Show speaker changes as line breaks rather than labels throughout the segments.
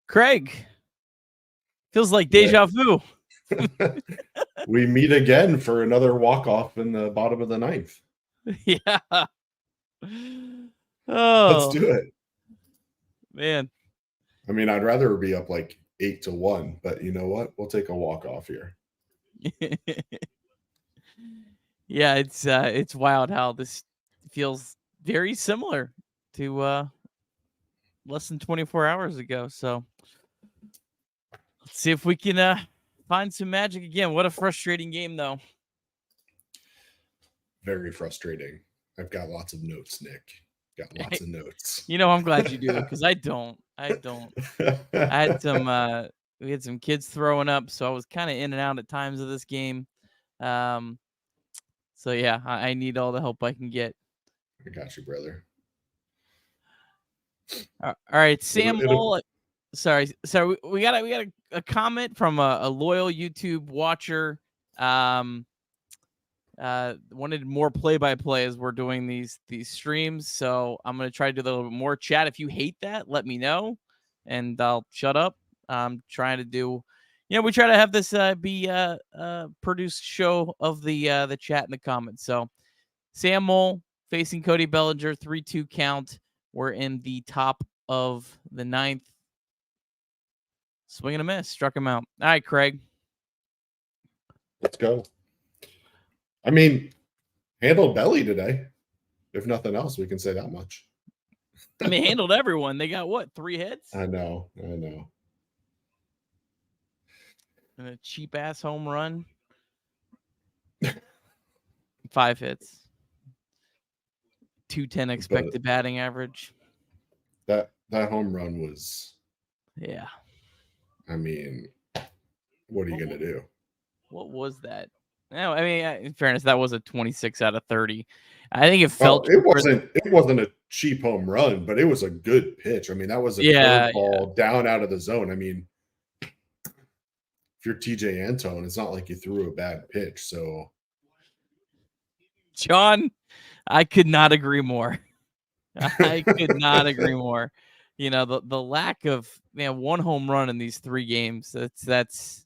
Craig, feels like deja vu.
We meet again for another walk-off in the bottom of the ninth.
Yeah.
Let's do it.
Man.
I mean, I'd rather be up like 8-1, but you know what? We'll take a walk-off here.
Yeah, it's wild how this feels very similar to less than 24 hours ago. So let's see if we can find some magic again. What a frustrating game, though.
Very frustrating. I've got lots of notes, Nick. Got lots of notes.
You know, I'm glad you do, because I don't. I had some we had some kids throwing up, so I was kind of in and out at times of this game. So yeah, I need all the help I can get.
I got you, brother.
All right, Sam Mole. Sorry. We got a comment from a loyal YouTube watcher. Wanted more play-by-play as we're doing these streams, so I'm gonna try to do a little bit more. Chat, if you hate that, let me know, and I'll shut up. I'm trying to do, we try to have this be a produced show of the chat in the comments. So, Sam Mole facing Cody Bellinger, 3-2 count. We're in the top of the ninth. Swing and a miss, struck him out. All right, Craig.
Let's go. I mean, handled Belly today. If nothing else, we can say that much.
I mean, handled everyone. They got what, 3 hits?
I know.
And a cheap ass home run. 5 hits. 210 expected batting average.
That home run was.
Yeah.
I mean, what are you gonna do?
What was that? No, I mean, in fairness, that was a 26 out of 30. I think it felt.
It wasn't a cheap home run, but it was a good pitch. I mean, that was a curveball down out of the zone. I mean, if you're TJ Antone, it's not like you threw a bad pitch. So,
John, I could not agree more. I could not agree more. You know, the lack of one home run in these 3 games. That's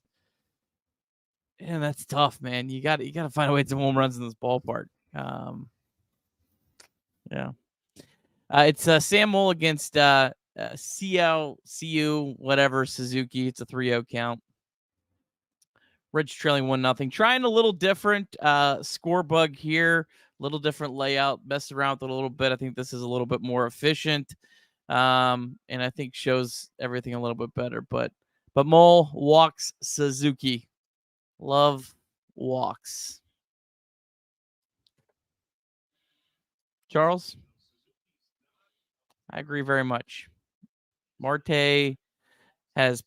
tough, man. You got to find a way to home runs in this ballpark. Yeah. It's Sam Mole against CU whatever Suzuki. It's a 3-0 count. Reds trailing 1-0. Trying a little different score bug here. A little different layout. Messed around with it a little bit. I think this is a little bit more efficient. And I think shows everything a little bit better. But Mole walks Suzuki. Love walks. Charles? I agree very much. Marte has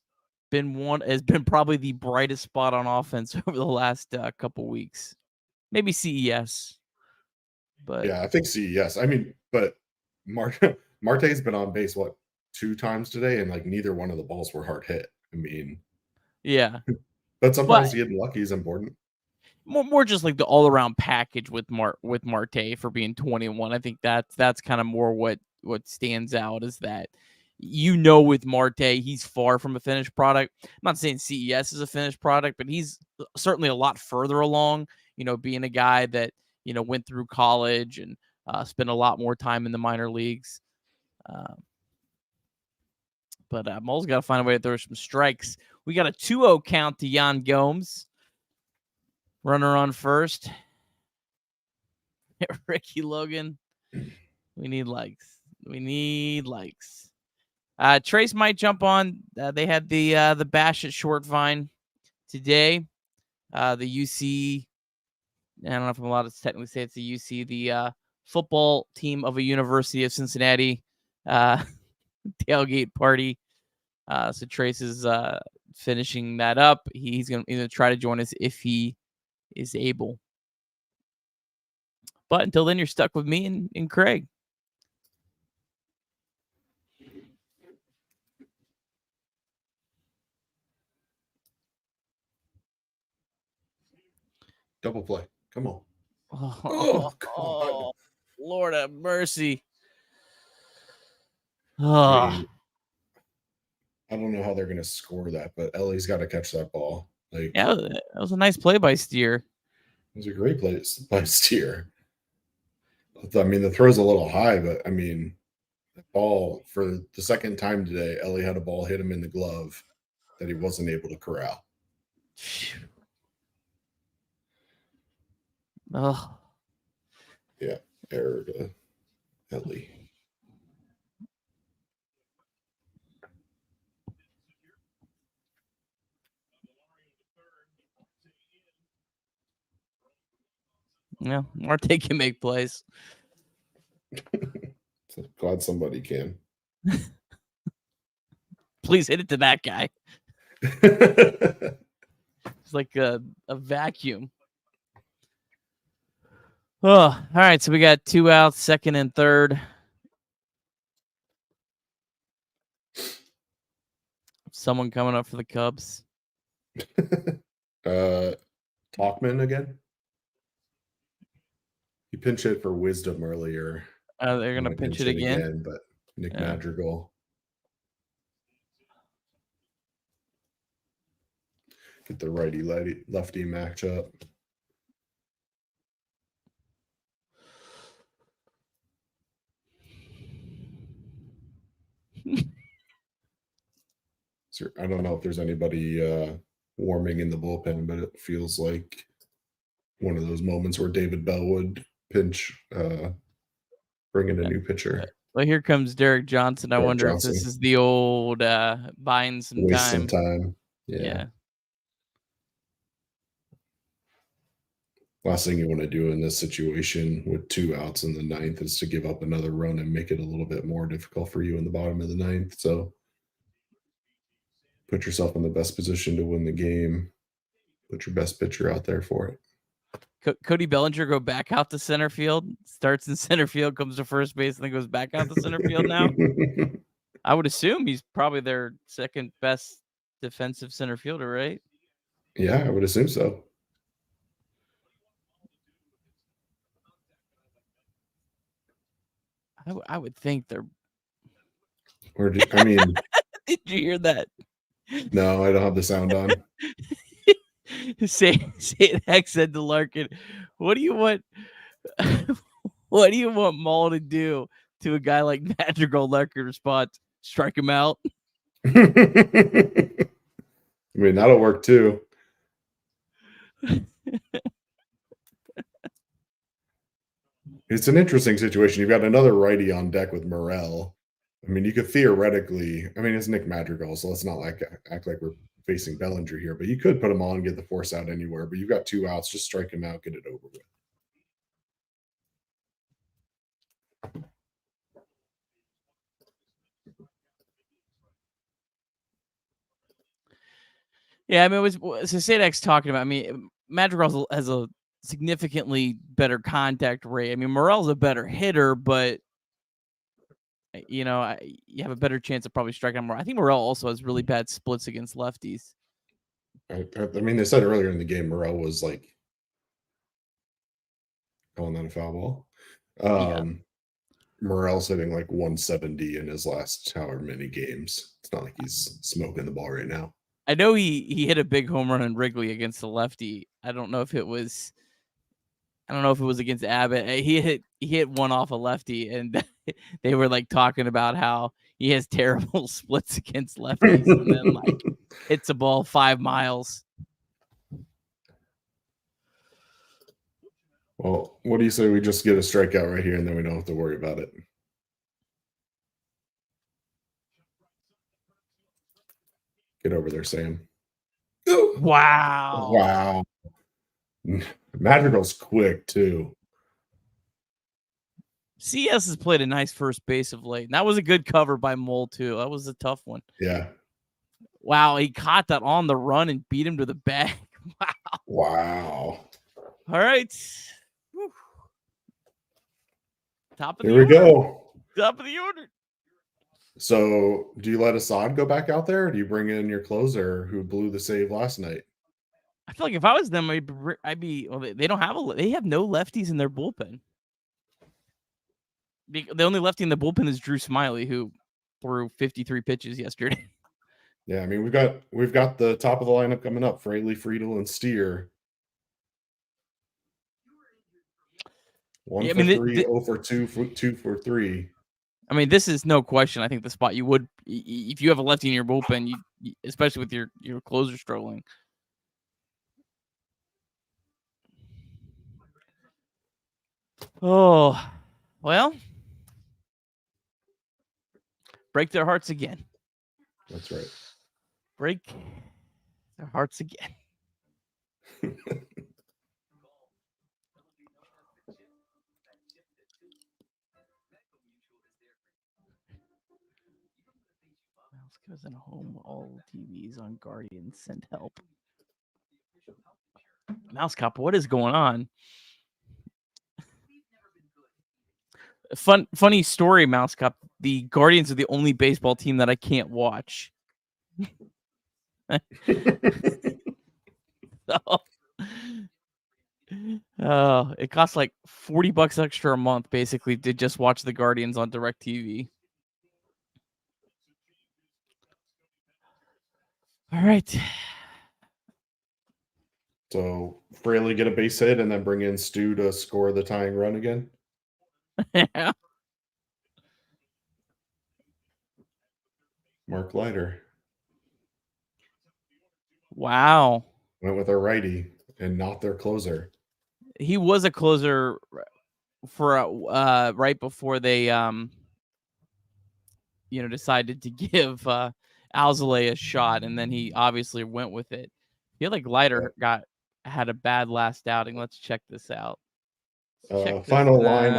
been probably the brightest spot on offense over the last couple weeks. Maybe CES. But
yeah, I think CES. I mean, but Marte's been on base 2 times today, and like neither one of the balls were hard hit. I mean,
yeah.
But sometimes getting lucky is important.
More just like the all around package with Marte for being 21. I think that's kind of more what stands out is that with Marte, he's far from a finished product. I'm not saying CES is a finished product, but he's certainly a lot further along, being a guy that, went through college and spent a lot more time in the minor leagues. But Mole's got to find a way to throw some strikes. We got a 2-0 count to Yan Gomes. Runner on first. Ricky Logan. We need likes. Trace might jump on. They had the bash at Short Vine today. The UC. I don't know if I'm allowed to technically say it's the UC. The football team of a University of Cincinnati tailgate party. So Trace is finishing that up. He's gonna try to join us if he is able. But until then, you're stuck with me and Craig.
Double play. Come on.
Oh, Lord have mercy. Oh.
I don't know how they're going to score that, but Ellie's got to catch that ball. Like,
yeah, that was a nice play by Steer.
It was a great play by Steer. I mean, the throw's a little high, but I mean, the ball for the second time today, Ellie had a ball hit him in the glove that he wasn't able to corral.
Oh,
yeah, error to Ellie.
yeah, Marty can make plays.
Glad somebody can.
Please hit it to that guy. It's like a vacuum. Oh, all right. So we got 2 outs, second and third. Someone coming up for the Cubs.
Talkman again. He pinch hit for Wisdom earlier.
They're gonna pinch it again,
but Nick Madrigal. Get the righty lefty matchup. I don't know if there's anybody warming in the bullpen, but it feels like one of those moments where David Bell would pinch, bring in a new pitcher.
Well, here comes Derek Johnson. I wonder if this is the old buying some
Waste some time.
Yeah.
Last thing you want to do in this situation with 2 outs in the 9th is to give up another run and make it a little bit more difficult for you in the bottom of the 9th. So put yourself in the best position to win the game. Put your best pitcher out there for it.
Cody Bellinger go back out to center field, starts in center field, comes to first base, and then goes back out to center field now. I would assume he's probably their second best defensive center fielder, right?
Yeah, I would assume so.
I would think they're.
I mean,
did you hear that?
No, I don't have the sound on.
Say Heck said to Larkin, "What do you want? What do you want Maul to do to a guy like Madrigal?" Larkin responds, "Strike him out."
I mean, that'll work too. It's an interesting situation. You've got another righty on deck with Morel. I mean, you could theoretically, I mean, it's Nick Madrigal, so let's not act like we're facing Bellinger here, but you could put him on and get the force out anywhere, but you've got 2 outs, just strike him out, get it over with.
Yeah, I mean, it was Sadek's talking about. I mean, Madrigal has a significantly better contact rate. I mean, Morel's a better hitter, but you know, you have a better chance of probably striking out more. I think Morel also has really bad splits against lefties.
I mean, they said earlier in the game, Morel was like calling that a foul ball. Morel's hitting like 170 in his last however many games. It's not like he's smoking the ball right now.
I know he hit a big home run in Wrigley against the lefty. I don't know if it was against Abbott. He hit one off a lefty, and they were like talking about how he has terrible splits against lefties, and then like hits a ball 5 miles.
Well, what do you say we just get a strikeout right here, and then we don't have to worry about it? Get over there, Sam.
Wow.
Wow. Madrigal's quick, too.
CS has played a nice first base of late. And that was a good cover by Mole, too. That was a tough one.
Yeah.
Wow, he caught that on the run and beat him to the bag. Wow.
Wow.
All right. Whew. Top of the
order. Here we go.
Top of the order.
So, do you let Assad go back out there? Or do you bring in your closer who blew the save last night?
I feel like if I was them, I'd be. Well, they don't have they have no lefties in their bullpen. The only lefty in the bullpen is Drew Smiley, who threw 53 pitches yesterday.
Yeah, I mean, we've got the top of the lineup coming up: Fraley, Friedel, and Steer. 1
Yeah, I
for
mean,
3, 0 for 2, 2 for 3.
I mean, this is no question. I think the spot you would, if you have a lefty in your bullpen, you especially with your closer struggling. Oh, well, break their hearts again.
That's right.
Break their hearts again. Mouse goes in home. All TVs on Guardians send help. Mouse Cop, what is going on? Funny story, Mouse Cop. The Guardians are the only baseball team that I can't watch. It costs like $40 extra a month, basically, to just watch the Guardians on DirecTV. All right.
So Fraley get a base hit and then bring in Stu to score the tying run again.
Yeah.
Mark Leiter.
Wow.
Went with a righty and not their closer.
He was a closer for right before they decided to give Alzolay a shot, and then he obviously went with it. I feel like Leiter had a bad last outing. Let's check this out.
Final line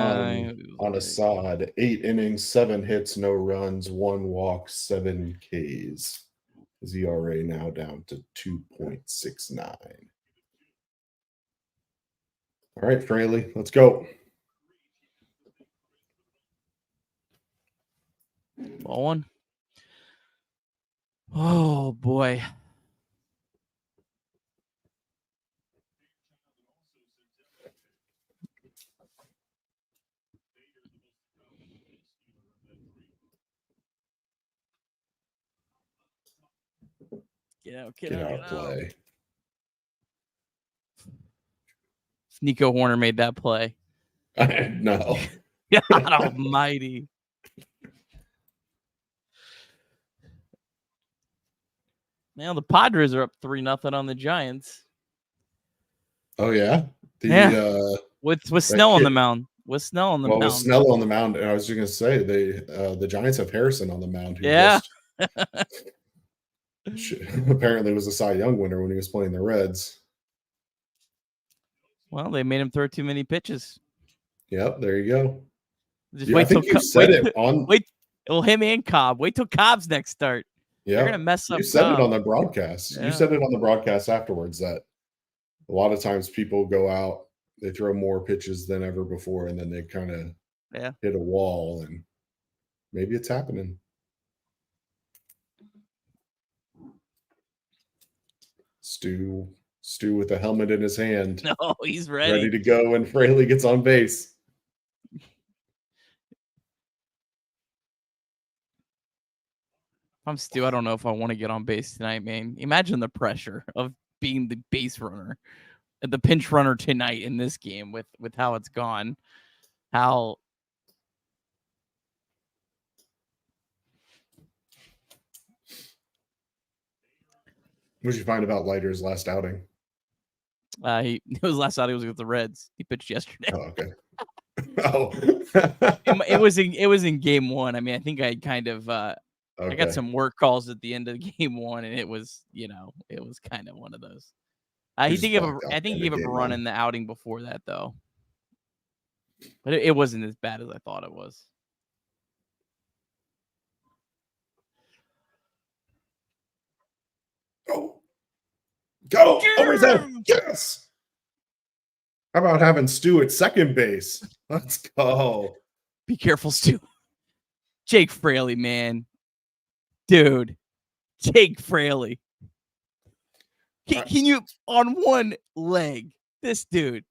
on Assad: 8 innings, 7 hits, no runs, 1 walk, 7 Ks. His ERA now down to 2.69. All right, Fraley, let's go.
Ball one. Oh boy. Get out,
play.
Nico Horner made that play.
No.
God almighty. Now the Padres are up 3-0 on the Giants.
Oh yeah?
With Snell on the mound. With Snell on the mound.
With Snell on the mound, and I was just gonna say the Giants have Harrison on the mound, who apparently was a Cy Young winner when he was playing the Reds.
Well, they made him throw too many pitches.
Yep, there you go.
Wait till him and Cobb. Wait till Cobb's next start. Yeah, they're gonna mess up.
You said it on the broadcast. Yeah. You said it on the broadcast afterwards that a lot of times people go out, they throw more pitches than ever before, and then they kind of hit a wall, and maybe it's happening. Stu with a helmet in his hand.
No, he's ready
to go when Fraley gets on base.
I'm Stu. I don't know if I want to get on base tonight, man. Imagine the pressure of being the base runner, the pinch runner tonight in this game with how it's gone. How
what did you find about Leiter's last outing?
His last outing was with the Reds. He pitched yesterday.
Oh, okay.
It was in game 1. I mean, I think I kind of I got some work calls at the end of game 1, and it was it was kind of one of those. He did give I think he gave up a run in the outing before that though, but it wasn't as bad as I thought it was.
Go over his head. Yes. How about having Stu at second base? Let's go.
Be careful, Stu. Jake Fraley, man. Dude. Jake Fraley. Can you on one leg? This dude.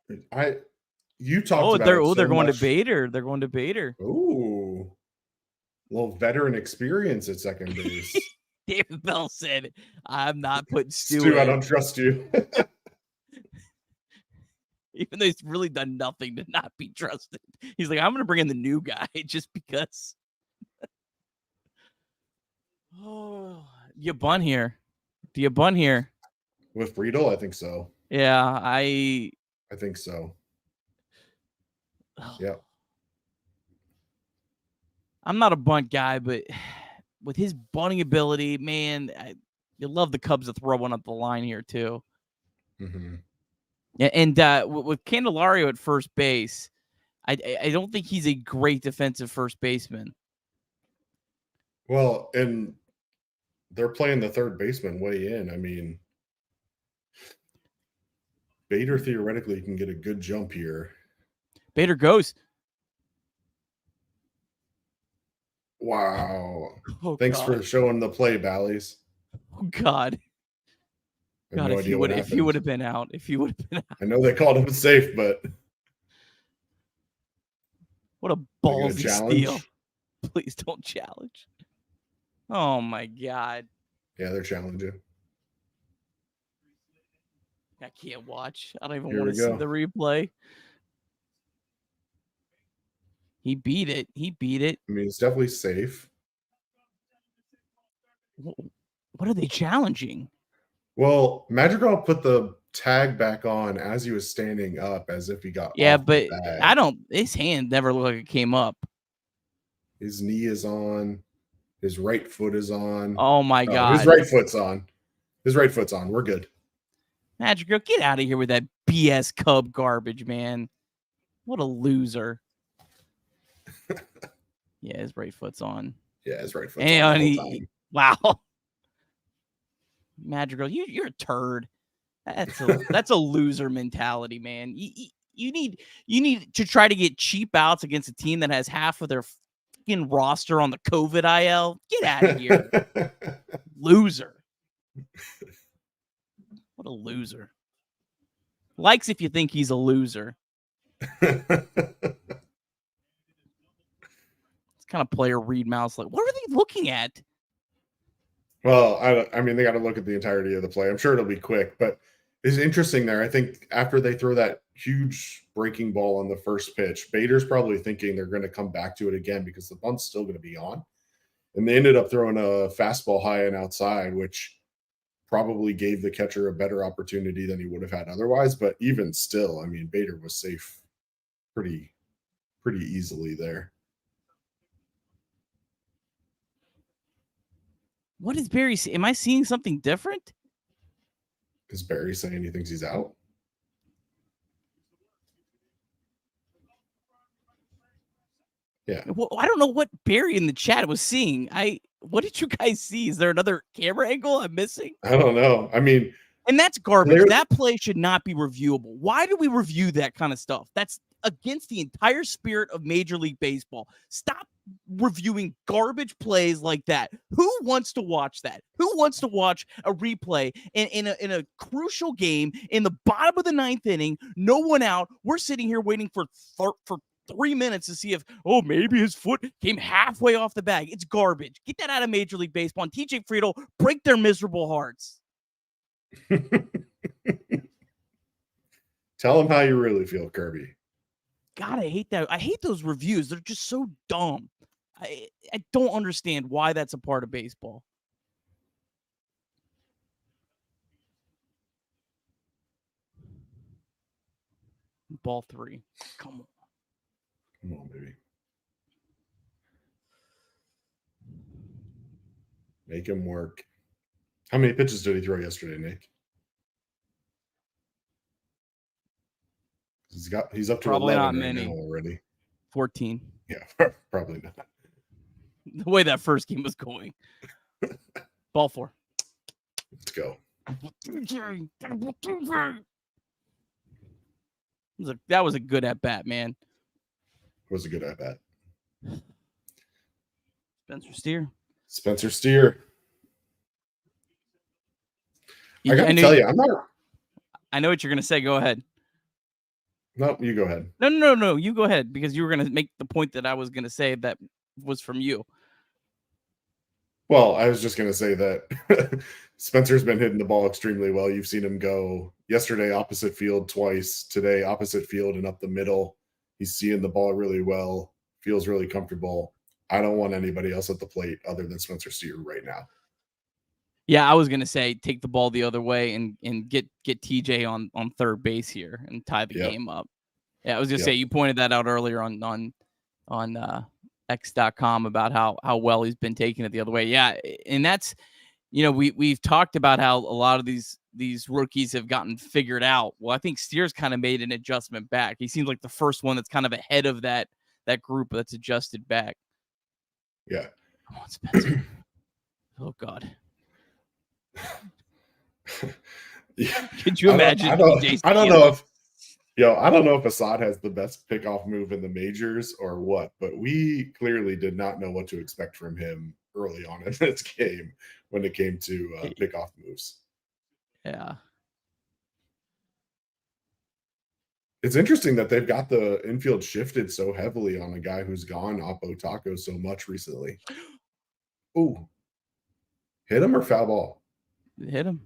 You talked about
they're going to Bader. They're going to Bader.
Ooh. little veteran experience at second base.
David Bell said, "I'm not putting Stu
Stu,
in.
I don't trust you."
Even though he's really done nothing to not be trusted. He's like, I'm going to bring in the new guy just because. Oh, you bunt here. Do you bunt here?
With Friedel? I think so.
Yeah,
I think so. Yeah.
I'm not a bunt guy, but with his bunting ability, man, you love the Cubs to throw one up the line here too.
Mm-hmm.
Yeah, and with Candelario at first base, I don't think he's a great defensive first baseman.
Well, and they're playing the third baseman way in. I mean, Bader theoretically can get a good jump here.
Bader goes.
Wow.
Oh,
Thanks
God.
for showing the play, Bally's.
Oh, God. God,
no
if he would have been out.
I know they called him safe, but
what a ballsy steal. Please don't challenge. Oh my God.
Yeah, they're challenging.
I can't watch. I don't even want to see the replay. He beat it.
I mean, it's definitely safe.
What are they challenging?
Well, Madrigal put the tag back on as he was standing up, as if he got off
but
the bag.
I don't. His hand never looked like it came up.
His knee is on. His right foot is on.
Oh my God!
His right foot's on. We're good.
Madrigal, get out of here with that BS Cub garbage, man. What a loser. Yeah, his right foot's on.
Yeah, his right foot's on the whole time.
Wow. Madrigal, you're a turd. That's a loser mentality, man. You need to try to get cheap outs against a team that has half of their fucking roster on the COVID IL. Get out of here. Loser. What a loser. Likes if you think he's a loser. It's kind of player read mouse like, what are they looking at?
Well, I mean, they got to look at the entirety of the play. I'm sure it'll be quick, but it's interesting there. I think after they throw that huge breaking ball on the first pitch, Bader's probably thinking they're going to come back to it again because the bunt's still going to be on. And they ended up throwing a fastball high and outside, which probably gave the catcher a better opportunity than he would have had otherwise. But even still, I mean, Bader was safe pretty easily there.
What is Barry? Am I seeing something different?
Is Barry saying he thinks he's out? Yeah.
Well, I don't know what Barry in the chat was seeing. What did you guys see? Is there another camera angle I'm missing?
I don't know. I mean,
and that's garbage. That play should not be reviewable. Why do we review that kind of stuff? That's against the entire spirit of Major League Baseball. Stop reviewing garbage plays like that. Who wants to watch that? Who wants to watch a replay in a crucial game in the bottom of the ninth inning? No one out. We're sitting here waiting for 3 minutes to see if, maybe his foot came halfway off the bag. It's garbage. Get that out of Major League Baseball. And TJ Friedel, break their miserable hearts.
Tell them how you really feel, Kirby.
God, I hate that. I hate those reviews. They're just so dumb. I don't understand why that's a part of baseball. Ball 3. Come on.
Come on, baby. Make him work. How many pitches did he throw yesterday, Nick? He's up to
probably
11
not
right
many.
Now already.
14.
Yeah, probably not.
The way that first game was going. Ball 4.
Let's go.
That was a good at bat, man.
It was a good at bat.
Spencer Steer.
I gotta tell you, I'm not.
I know what you're gonna say. Go ahead.
No, you go ahead.
No. You go ahead because you were gonna make the point that I was gonna say that was from you.
Well, I was just going to say that Spencer's been hitting the ball extremely well. You've seen him go yesterday opposite field twice, today opposite field and up the middle. He's seeing the ball really well, feels really comfortable. I don't want anybody else at the plate other than Spencer Steer right now.
Yeah, I was gonna say take the ball the other way and get TJ on third base here and tie the game up. Yeah, I was gonna say you pointed that out earlier on X.com about how well he's been taking it the other way. Yeah, and that's we've talked about how a lot of these rookies have gotten figured out. Well, I think Steer's kind of made an adjustment back. He seems like the first one that's kind of ahead of that group that's adjusted back.
Yeah.
Come on, Spencer. Oh God.
Yeah.
Could you imagine?
I don't know if Assad has the best pickoff move in the majors or what, but we clearly did not know what to expect from him early on in this game when it came to pickoff moves.
Yeah.
It's interesting that they've got the infield shifted so heavily on a guy who's gone Oppo Taco so much recently. Ooh. Hit him or foul ball?
Hit him.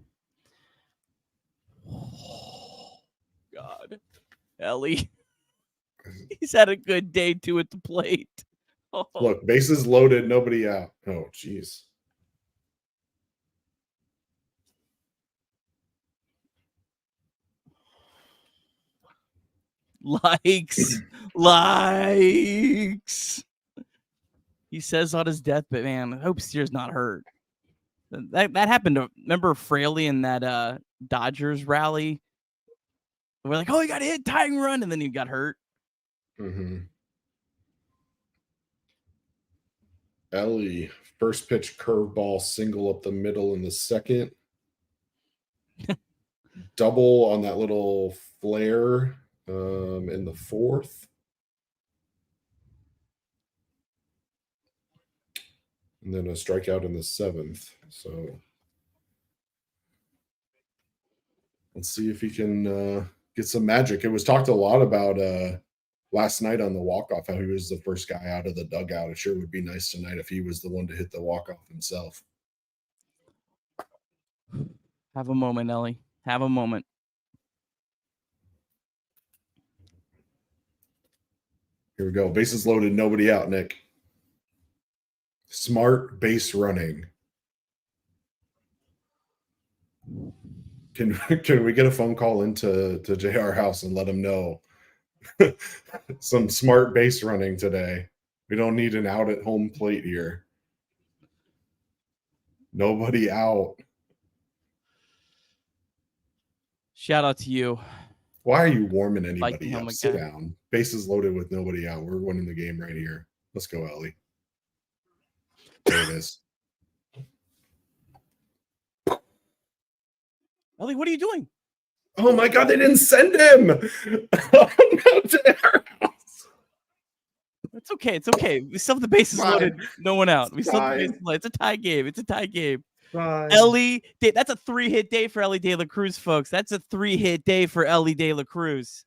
Oh, God. Ellie. He's had a good day, too, at the plate.
Oh. Look, bases loaded, nobody out. Oh, jeez.
Likes. He says on his deathbed, man, I hope Steer's not hurt. That happened to, remember Fraley in that Dodgers rally? We're like, oh, he got hit, tying run, and then he got hurt.
Mm-hmm. Ellie, first pitch curveball, single up the middle in the second. Double on that little flare in the fourth. And then a strikeout in the seventh. So let's see if he can get some magic. It was talked a lot about last night on the walk-off, how he was the first guy out of the dugout. It sure would be nice tonight if he was the one to hit the walk-off himself.
Have a moment, Ellie. Have a moment.
Here we go. Bases loaded, nobody out, Nick. Smart base running. Can we get a phone call into JR House and let him know some smart base running today? We don't need an out at home plate here. Nobody out.
Shout out to you.
Why are you warming anybody up? Sit down. Bases loaded with nobody out. We're winning the game right here. Let's go, Ellie. There it is.
Ellie, what are you doing?
Oh my God, they didn't send him. Oh, no, to our house.
It's okay. It's okay. We still have the bases loaded. No one out. We still have the bases loaded. It's a tie game. It's a tie game.
Fine.
Ellie, that's a 3-hit day for Ellie De La Cruz, folks. That's a 3-hit day for Ellie De La Cruz.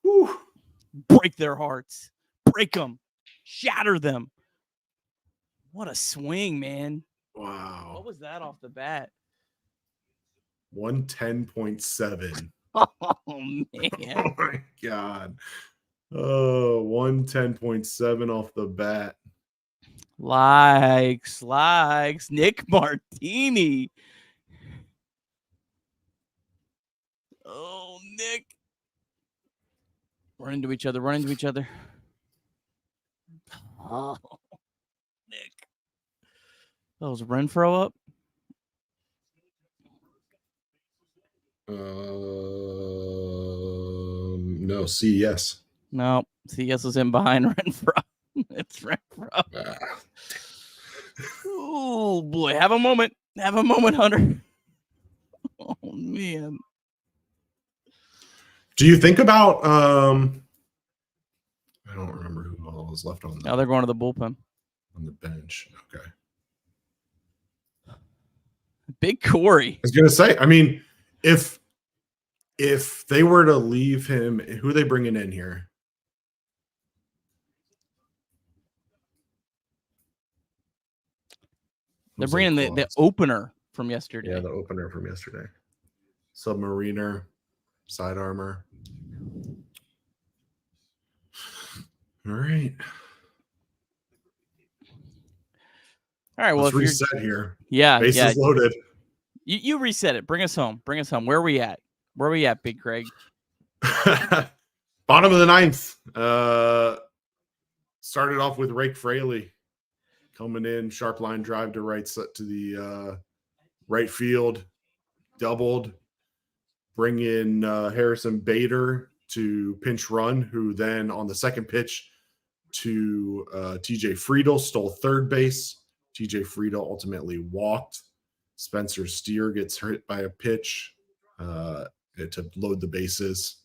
Whew.
Break their hearts. Break them. Shatter them. What a swing, man.
Wow.
What was that off the bat?
110.7.
Oh, man.
Oh, my God. Oh, 110.7 off the bat.
Likes. Nick Martini. Oh, Nick. Run into each other. Oh, Nick. That was Renfro up.
No, CES.
No, CES was in behind Renfro. It's Renfro. Oh, boy. Have a moment, Hunter. Oh, man.
Do you think about I don't remember who all is left on
Now they're going to the bullpen.
On the bench. Okay.
Big Corey.
I was gonna say, I mean, if they were to leave him, who are they bringing in here?
They're bringing the opener from yesterday.
Yeah, the opener from yesterday. Submariner, side armor. All right.
All right. Well,
let's reset here.
Yeah.
Bases loaded.
You reset it. Bring us home. Where are we at? Big Craig?
Bottom of the ninth. Started off with Rake Fraley coming in, sharp line drive to right set to the right field, doubled. Bring in Harrison Bader to pinch run, who then on the second pitch to TJ Friedel stole third base. TJ Friedel ultimately walked. Spencer Steer gets hit by a pitch to load the bases.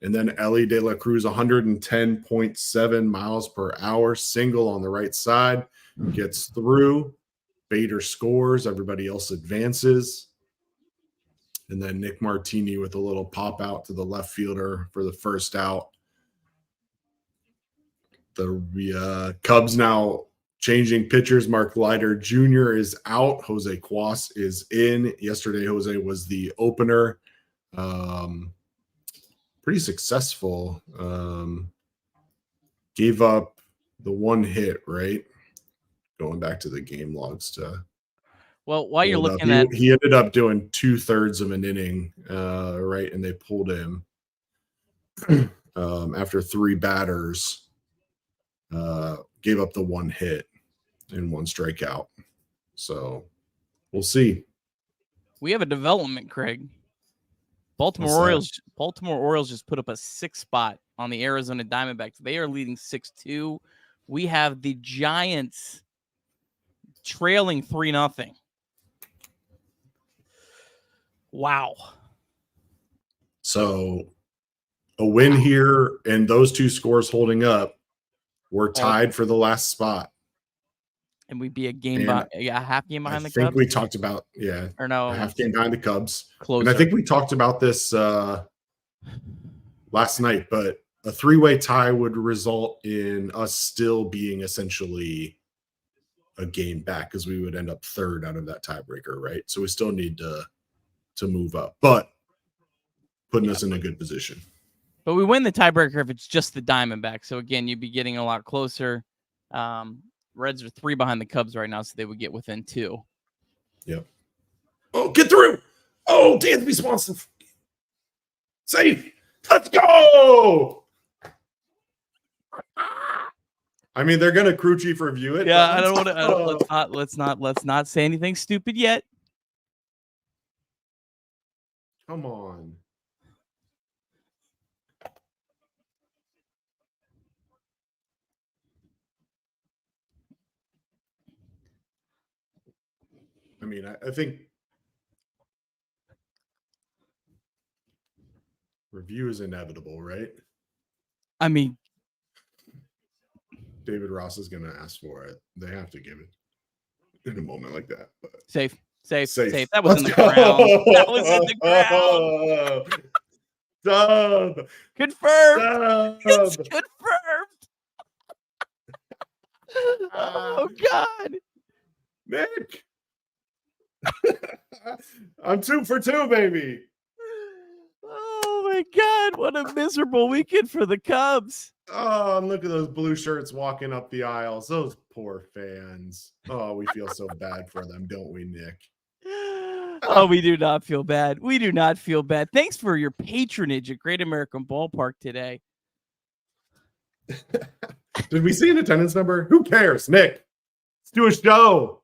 And then Ellie De La Cruz, 110.7 miles per hour, single on the right side, gets through. Bader scores. Everybody else advances. And then Nick Martini with a little pop out to the left fielder for the first out. The Cubs now changing pitchers. Mark Leiter Jr. is out. Jose Cuas is in. Yesterday, Jose was the opener. Pretty successful. Gave up the one hit, right? Going back to the game logs to.
Well, while you're looking at,
he ended up doing 2/3 of an inning, right? And they pulled him after 3 batters. Gave up the one hit and 1 strikeout. So we'll see.
We have a development, Craig. Baltimore Orioles just put up a 6th spot on the Arizona Diamondbacks. They are leading 6-2. We have the Giants trailing 3-0. Wow.
So a win here and those 2 scores holding up, we're tied for the last spot.
And we'd be a half game behind the Cubs.
I think we talked about,
or no,
a half game behind the Cubs.
Closer.
And I think we talked about this last night, but a 3-way tie would result in us still being essentially a game back because we would end up 3rd out of that tiebreaker, right? So we still need to move up, but putting us in a good position.
But we win the tiebreaker if it's just the Diamondbacks. So again, you'd be getting a lot closer. Reds are 3 behind the Cubs right now, so they would get within 2.
Yep. Oh, get through. Oh, Dansby Swanson. Safe. Let's go. I mean, they're gonna crew chief review it.
Yeah, I don't want to. Let's not say anything stupid yet.
Come on. I mean, I think review is inevitable, right?
I mean,
David Ross is going to ask for it. They have to give it in a moment like that. But
safe. That was in the ground.
Dub.
Confirmed. It's confirmed. Oh, God.
Nick. I'm 2 for 2, baby.
Oh, my God. What a miserable weekend for the Cubs.
Oh, and look at those blue shirts walking up the aisles. Those poor fans. Oh, we feel so bad for them, don't we, Nick?
Oh, we do not feel bad. We do not feel bad. Thanks for your patronage at Great American Ballpark today.
Did we see an attendance number? Who cares, Nick? Let's do a show.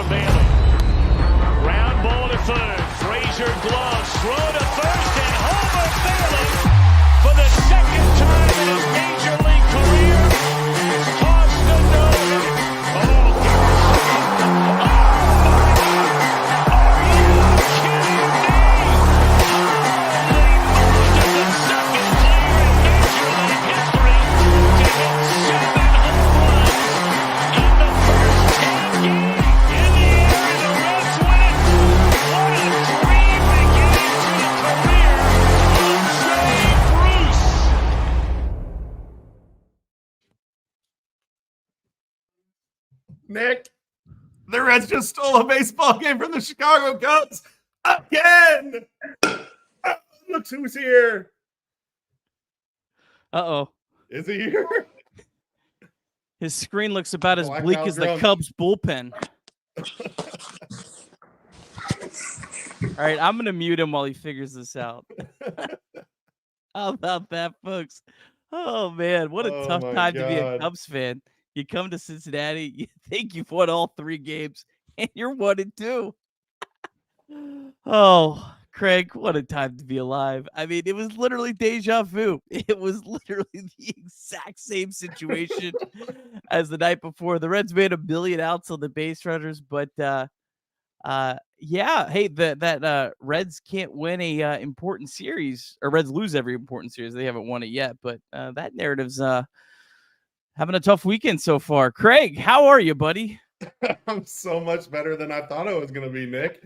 for Bailey. Ground ball to third. Frazier gloves. Throw to first and Homer Bailey for the second time in his major league career has tossed a no-hitter. Oh, are you kidding me? Holy Moses, the second player in major league history to hit 7 home runs in the first 10 games. In the air, and the Reds win it. What a dream beginning to the career of Jay Bruce.
Nick, the Reds just stole a baseball game from the Chicago Cubs again. Look who's here.
Uh-oh.
Is he here?
His screen looks about as
Black
bleak
Al
as the
Drunk.
Cubs bullpen. All right, I'm going to mute him while he figures this out. How about that, folks? Oh, man, what a
Oh,
tough
my
time to be a
God.
Cubs fan. You come to Cincinnati, you think you've won all 3 games, and you're 1-2. Oh, Craig, what a time to be alive. I mean, it was literally deja vu. It was literally the exact same situation as the night before. The Reds made 1 million outs on the base runners, but yeah, hey, that Reds can't win a important series, or Reds lose every important series. They haven't won it yet, but that narrative's having a tough weekend so far. Craig, how are you, buddy?
I'm so much better than I thought I was going to be, Nick.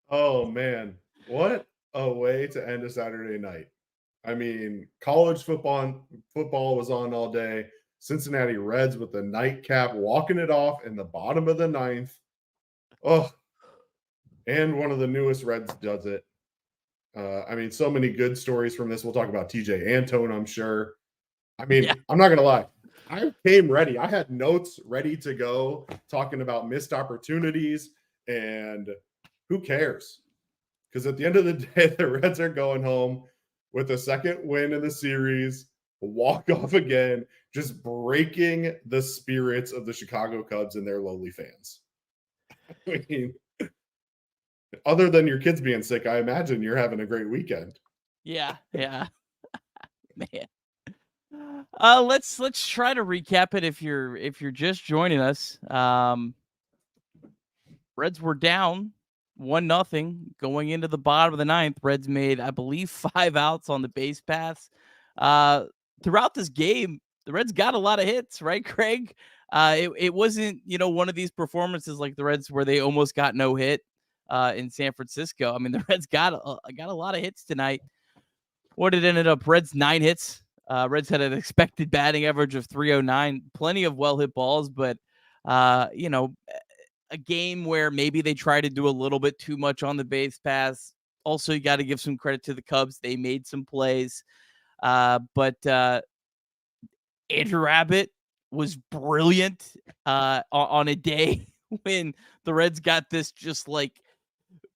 Oh, man. What a way to end a Saturday night. I mean, college football was on all day. Cincinnati Reds with the nightcap, walking it off in the bottom of the 9th. Oh, and one of the newest Reds does it. I mean, so many good stories from this. We'll talk about TJ Antone, I'm sure. I mean, yeah. I'm not going to lie. I came ready. I had notes ready to go talking about missed opportunities, and who cares? Because at the end of the day, the Reds are going home with a second win in the series, walk off again, just breaking the spirits of the Chicago Cubs and their lowly fans. I mean, other than your kids being sick, I imagine you're having a great weekend.
Yeah. Man. Let's try to recap it if you're just joining us. Reds were down 1-0 going into the bottom of the 9th. Reds made, I believe, 5 outs on the base paths. Throughout this game, the Reds got a lot of hits, right, Craig? It wasn't, one of these performances like the Reds where they almost got no hit in San Francisco. I mean, the Reds got a lot of hits tonight. What did it ended up? Reds 9 hits. Reds had an expected batting average of 309. Plenty of well-hit balls, but, a game where maybe they try to do a little bit too much on the base pass. Also, you got to give some credit to the Cubs. They made some plays. But Andrew Abbott was brilliant on a day when the Reds got this just like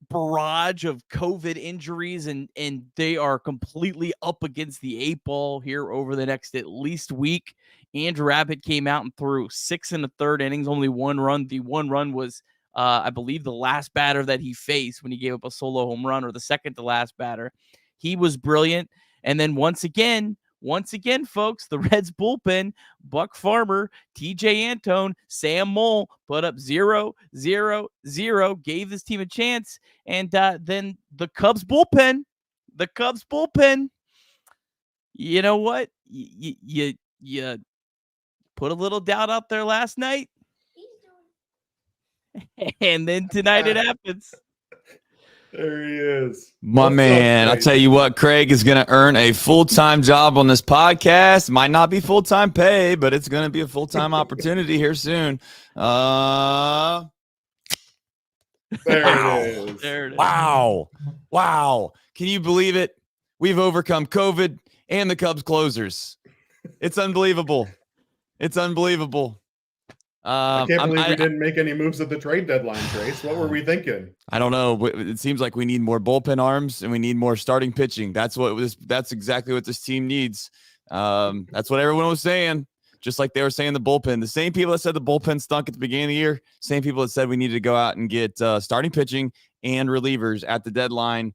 barrage of COVID injuries and they are completely up against the 8 ball here over the next at least week. Andrew Abbott came out and threw 6 1/3 innings, only 1 run. The 1 run was, I believe, the last batter that he faced when he gave up a solo home run, or the second to last batter. He was brilliant. And then once again, folks, the Reds bullpen, Buck Farmer, TJ Antone, Sam Moll put up 0-0-0, gave this team a chance. And then the Cubs bullpen, you know what? You put a little doubt out there last night. And then tonight it happens.
There he is.
My man, I'll tell you what, Craig is going to earn a full-time job on this podcast. Might not be full-time pay, but it's going to be a full-time opportunity here soon.
There it is.
There it is.
Wow. Can you believe it? We've overcome COVID and the Cubs closers. It's unbelievable. I can't
believe we didn't make any moves at the trade deadline, Trace. What were we thinking?
I don't know. It seems like we need more bullpen arms and we need more starting pitching. That's exactly what this team needs. That's what everyone was saying. just like they were saying the bullpen. The same people that said the bullpen stunk at the beginning of the year, same people that said we needed to go out and get starting pitching and relievers at the deadline.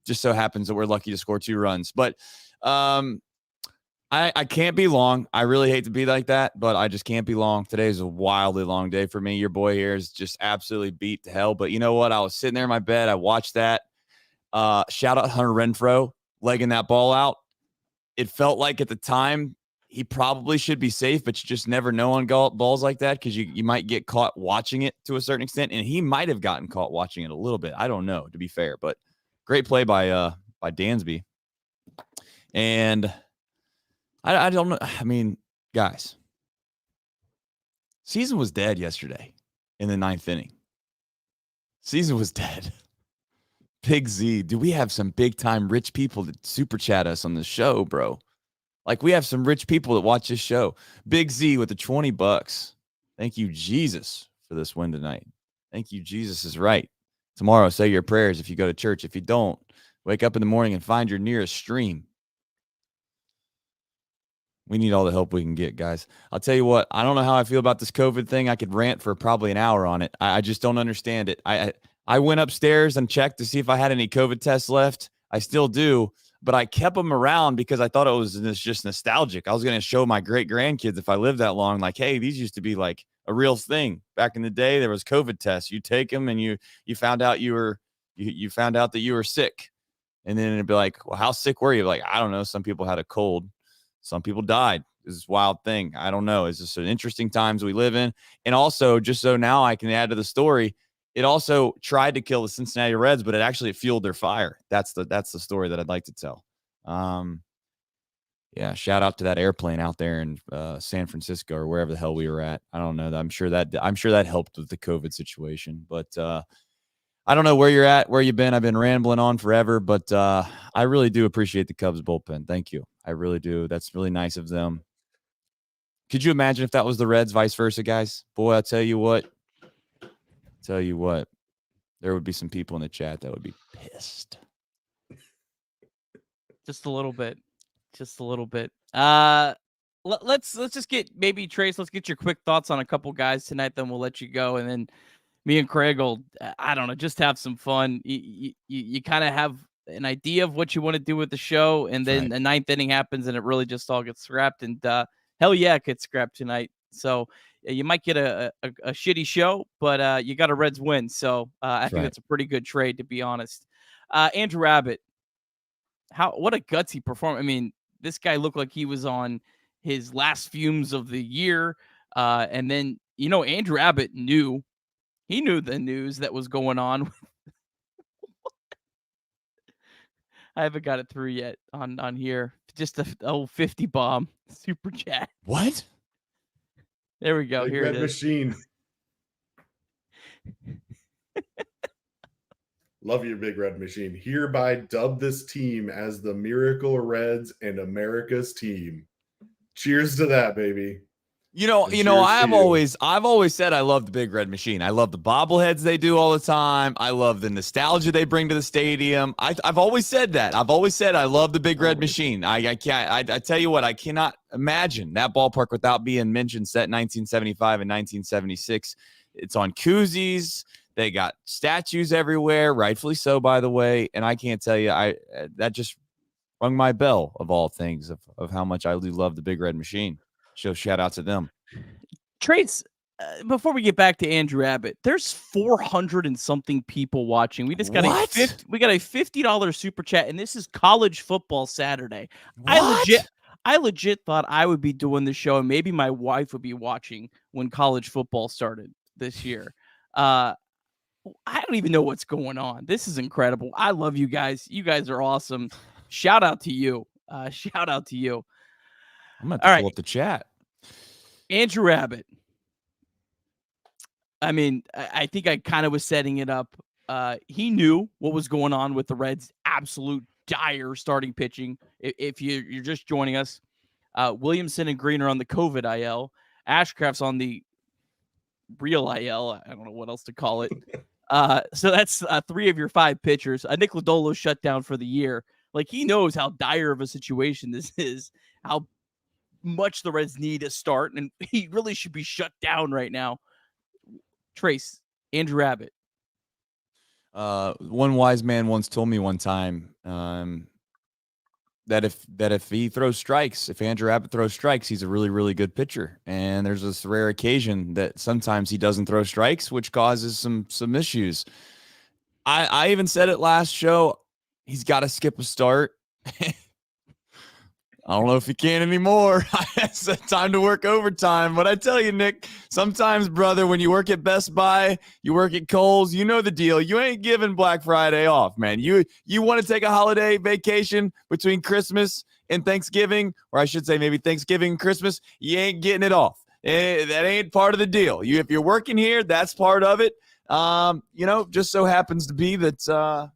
Just so happens that we're lucky to score 2 runs. But I can't be long. I really hate to be like that, but I just can't be long. Today is a wildly long day for me. Your boy here is just absolutely beat to hell. But you know what? I was sitting there in my bed. I watched that. Shout out Hunter Renfroe legging that ball out. It felt like at the time he probably should be safe, but you just never know on balls like that because you might get caught watching it to a certain extent, and he might have gotten caught watching it a little bit. I don't know, to be fair, but great play by Dansby. And I don't know. I mean, guys, season was dead yesterday in the 9th inning. Season was dead. Big Z, do we have some big time rich people that super chat us on the show, bro? Like we have some rich people that watch this show. Big Z with the $20. Thank you, Jesus, for this win tonight. Thank you, Jesus is right. Tomorrow, say your prayers if you go to church. If you don't, wake up in the morning and find your nearest stream. We need all the help we can get, guys. I'll tell you what, I don't know how I feel about this COVID thing. I could rant for probably an hour on it. I just don't understand it. I went upstairs and checked to see if I had any COVID tests left. I still do, but I kept them around because I thought it was just nostalgic. I was going to show my great grandkids if I lived that long, like, hey, these used to be like a real thing. Back in the day, there was COVID tests. You take them and you found out you found out that you were sick. And then it'd be like, well, how sick were you? Like, I don't know. Some people had a cold. Some people died. This is a wild thing. I don't know. It's just an interesting times we live in. And also, just so now I can add to the story, it also tried to kill the Cincinnati Reds, but it fueled their fire. That's the story that I'd like to tell. Yeah, shout out to that airplane out there in San Francisco or wherever the hell we were at. I don't know. I'm sure that helped with the COVID situation. But I don't know where you're at, where you've been. I've been rambling on forever, but I really do appreciate the Cubs bullpen. Thank you. I really do. That's really nice of them. Could you imagine if that was the Reds, vice versa, guys? Boy, I'll tell you what, there would be some people in the chat that would be pissed.
Just a little bit. Let's just get maybe Trace. Let's get your quick thoughts on a couple guys tonight. Then we'll let you go, and then me and Craig will, I don't know, just have some fun. You kind of have an idea of what you want to do with the show, and then the 9th inning happens, and it really just all gets scrapped. And hell yeah, it gets scrapped tonight. So you might get a shitty show, but you got a Reds win. So I think that's a pretty good trade, to be honest. Andrew Abbott, what a gutsy performance. I mean, this guy looked like he was on his last fumes of the year. And then, Andrew Abbott knew the news that was going on. I haven't got it through yet on here. Just a old 50 bomb super chat.
What?
There we go.
Big
Here
Red
it is.
Machine. Love your Big Red Machine. Hereby dub this team as the Miracle Reds and America's team. Cheers to that, baby.
I've always said I love the Big Red Machine. I love the bobbleheads they do all the time. I love the nostalgia they bring to the stadium. I've always said that. I've always said I love the Big Red Machine. I tell you what, I cannot imagine that ballpark without being mentioned set 1975 and 1976. It's on koozies. They got statues everywhere, rightfully so, by the way. And I can't tell you, that just rung my bell of all things of how much I do love the Big Red Machine. Shout out to them.
Trace, before we get back to Andrew Abbott, there's 400 and something people watching. We just got a $50 super chat, and this is College Football Saturday.
What?
I legit thought I would be doing the show, and maybe my wife would be watching when college football started this year. I don't even know what's going on. This is incredible. I love you guys. You guys are awesome. Shout out to you.
I'm going to pull up the chat.
Andrew Abbott. I mean, I think I kind of was setting it up. He knew what was going on with the Reds' absolute dire starting pitching. If you're just joining us, Williamson and Green are on the COVID IL. Ashcraft's on the real IL. I don't know what else to call it. So that's 3 of your 5 pitchers. Nick Lodolo's shut down for the year. Like, he knows how dire of a situation this is, how much the Reds need a start, and he really should be shut down right now. Trace, Andrew Abbott.
One wise man once told me one time that if he throws strikes, if Andrew Abbott throws strikes, he's a really, really good pitcher. And there's this rare occasion that sometimes he doesn't throw strikes, which causes some issues. I even said it last show. He's got to skip a start. I don't know if he can anymore. It's time to work overtime. But I tell you, Nick, sometimes, brother, when you work at Best Buy, you work at Kohl's, you know the deal. You ain't giving Black Friday off, man. You want to take a holiday vacation between Christmas and Thanksgiving, or I should say maybe Thanksgiving and Christmas, you ain't getting it off. That ain't part of the deal. If you're working here, that's part of it. Just so happens to be that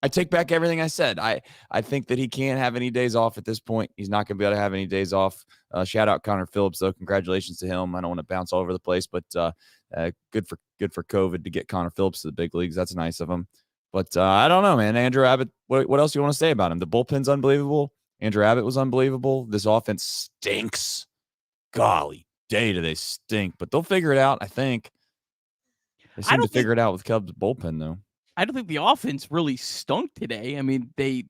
I take back everything I said. I think that he can't have any days off at this point. He's not going to be able to have any days off. Shout out Connor Phillips, though. Congratulations to him. I don't want to bounce all over the place, but good for COVID to get Connor Phillips to the big leagues. That's nice of him. But I don't know, man. Andrew Abbott, what else do you want to say about him? The bullpen's unbelievable. Andrew Abbott was unbelievable. This offense stinks. Golly day, do they stink. But they'll figure it out, I think. They seem to figure it out with Cubs bullpen, though.
I don't think the offense really stunk today. I mean, they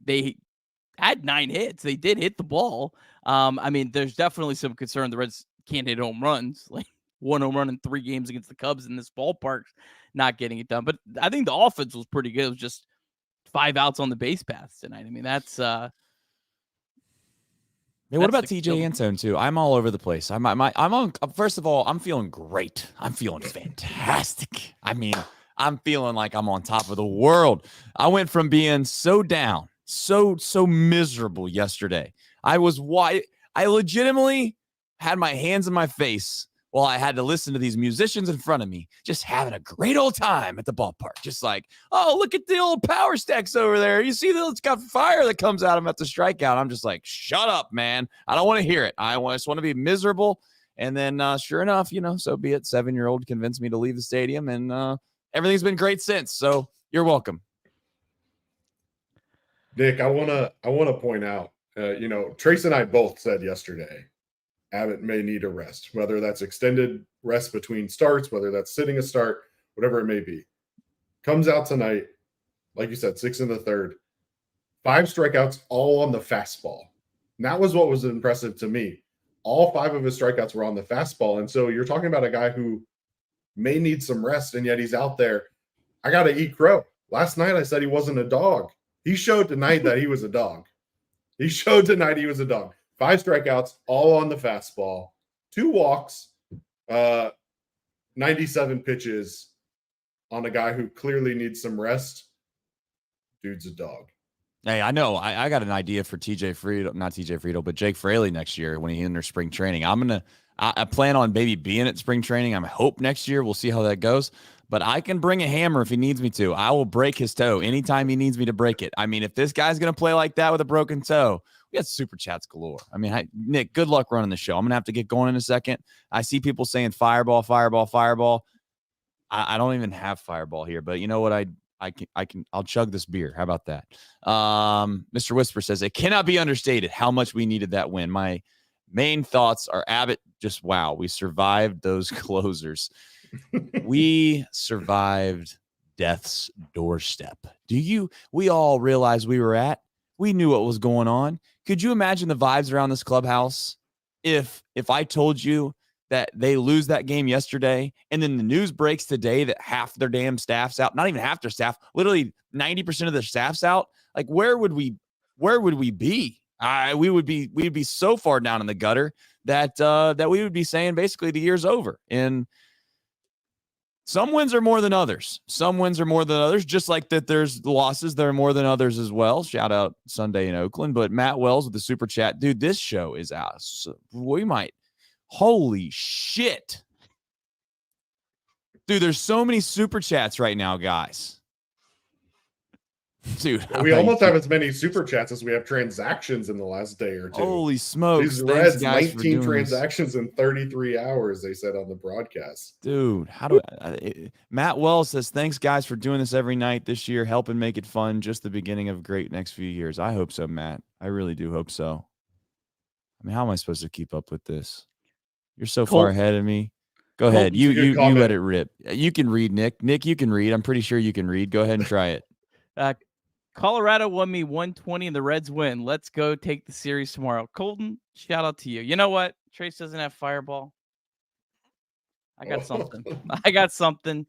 had 9 hits. They did hit the ball. I mean, there's definitely some concern the Reds can't hit home runs. Like 1 home run in 3 games against the Cubs in this ballpark, not getting it done. But I think the offense was pretty good. It was just 5 outs on the base paths tonight. I mean, that's
what about TJ Antone too? I'm all over the place. I'm on. First of all, I'm feeling great. I'm feeling fantastic. I mean, I'm feeling like I'm on top of the world. I went from being so down, so miserable yesterday. I legitimately had my hands in my face while I had to listen to these musicians in front of me, just having a great old time at the ballpark. Just like, oh, look at the old power stacks over there. You see that it's got fire that comes out of them at the strikeout. I'm just like, shut up, man. I don't want to hear it. I just want to be miserable. And then sure enough, so be it. 7-year-old convinced me to leave the stadium, and everything's been great since. So you're welcome.
Nick, I wanna point out, Trace and I both said yesterday, Abbott may need a rest, whether that's extended rest between starts, whether that's sitting a start, whatever it may be. Comes out tonight, like you said, 6 in the third, 5 strikeouts, all on the fastball. And that was what was impressive to me. All 5 of his strikeouts were on the fastball. And so you're talking about a guy who may need some rest, and yet he's out there. I got to eat crow. Last night I said he wasn't a dog. He showed tonight that he was a dog. 5 strikeouts, all on the fastball, 2 walks, 97 pitches on a guy who clearly needs some rest. Dude's a dog.
Hey, I know. I got an idea for Jake Fraley next year when he enters spring training. I plan on maybe being at spring training. I hope next year. We'll see how that goes. But I can bring a hammer if he needs me to. I will break his toe anytime he needs me to break it. I mean, if this guy's going to play like that with a broken toe, we got super chats galore. I mean, Nick, good luck running the show. I'm going to have to get going in a second. I see people saying fireball, fireball, fireball. I don't even have fireball here, but you know what? I'll chug this beer. How about that? Mr. Whisper says, it cannot be understated how much we needed that win. My main thoughts are Abbott. Just wow. We survived those closers. We survived death's doorstep. We all realized we knew what was going on. Could you imagine the vibes around this clubhouse if I told you that they lose that game yesterday and then the news breaks today that half their damn staff's out, not even half their staff, literally 90% of their staff's out? Like, where would we be? We'd be so far down in the gutter that we would be saying basically the year's over. And some wins are more than others. Just like that there's losses that are more than others as well. Shout out Sunday in Oakland. But Matt Wells with the super chat. Dude, this show is out. So holy shit. Dude, there's so many super chats right now, guys. Dude,
we almost have as many super chats as we have transactions in the last day or two.
Holy smokes.
These Reds, 19 transactions in 33 hours, they said on the broadcast.
Dude, Matt Wells says, thanks, guys, for doing this every night this year, helping make it fun. Just the beginning of great next few years. I hope so, Matt. I really do hope so. I mean, how am I supposed to keep up with this? You're so
Colt-
far ahead of me. Go ahead. You
comment.
let it rip. You can read, Nick. Nick, you can read. I'm pretty sure you can read. Go ahead and try it.
Colorado won me 120 and the Reds win. Let's go take the series tomorrow. Colton, shout out to you. You know what? Trace doesn't have Fireball. I got something. I got something.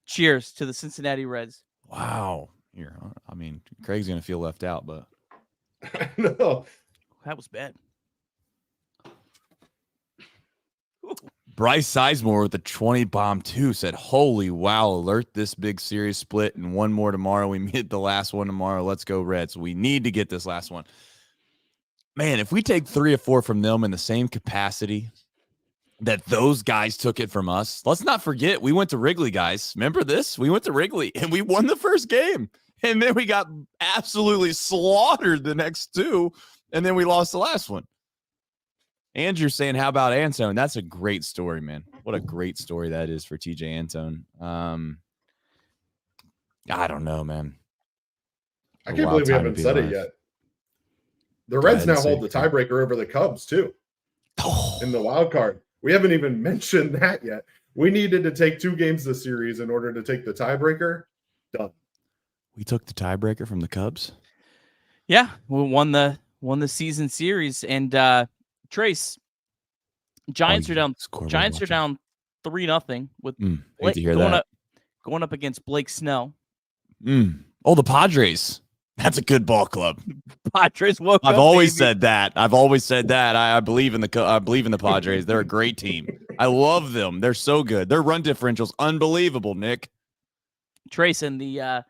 Cheers to the Cincinnati Reds.
Wow. Here, I mean, Craig's going to feel left out, but.
No.
That was bad. Ooh.
Bryce Sizemore with the 20 bomb too said, holy wow, alert this big series split and one more tomorrow. We hit the last one tomorrow. Let's go Reds. We need to get this last one. Man, if we take 3 or 4 from them in the same capacity that those guys took it from us, let's not forget we went to Wrigley, guys. Remember this? We went to Wrigley and we won the first game. And then we got absolutely slaughtered the next 2. And then we lost the last one. Andrew saying, how about Antone? That's a great story, man. What a great story that is for TJ Antone. I don't know, man.
I can't believe we haven't said it yet. The Reds now hold the tiebreaker over the Cubs, too, in the wild card. We haven't even mentioned that yet. We needed to take 2 games this series in order to take the tiebreaker. Done.
We took the tiebreaker from the Cubs?
Yeah, we won the season series. And Trace, Giants are down. Giants are down 3-0 with
hate to hear that.
Going up against Blake Snell.
Oh, the Padres. That's a good ball club.
Padres woke up.
I've always said that. I believe in the Padres. They're a great team. I love them. They're so good. Their run differential's unbelievable, Nick.
Trace, and the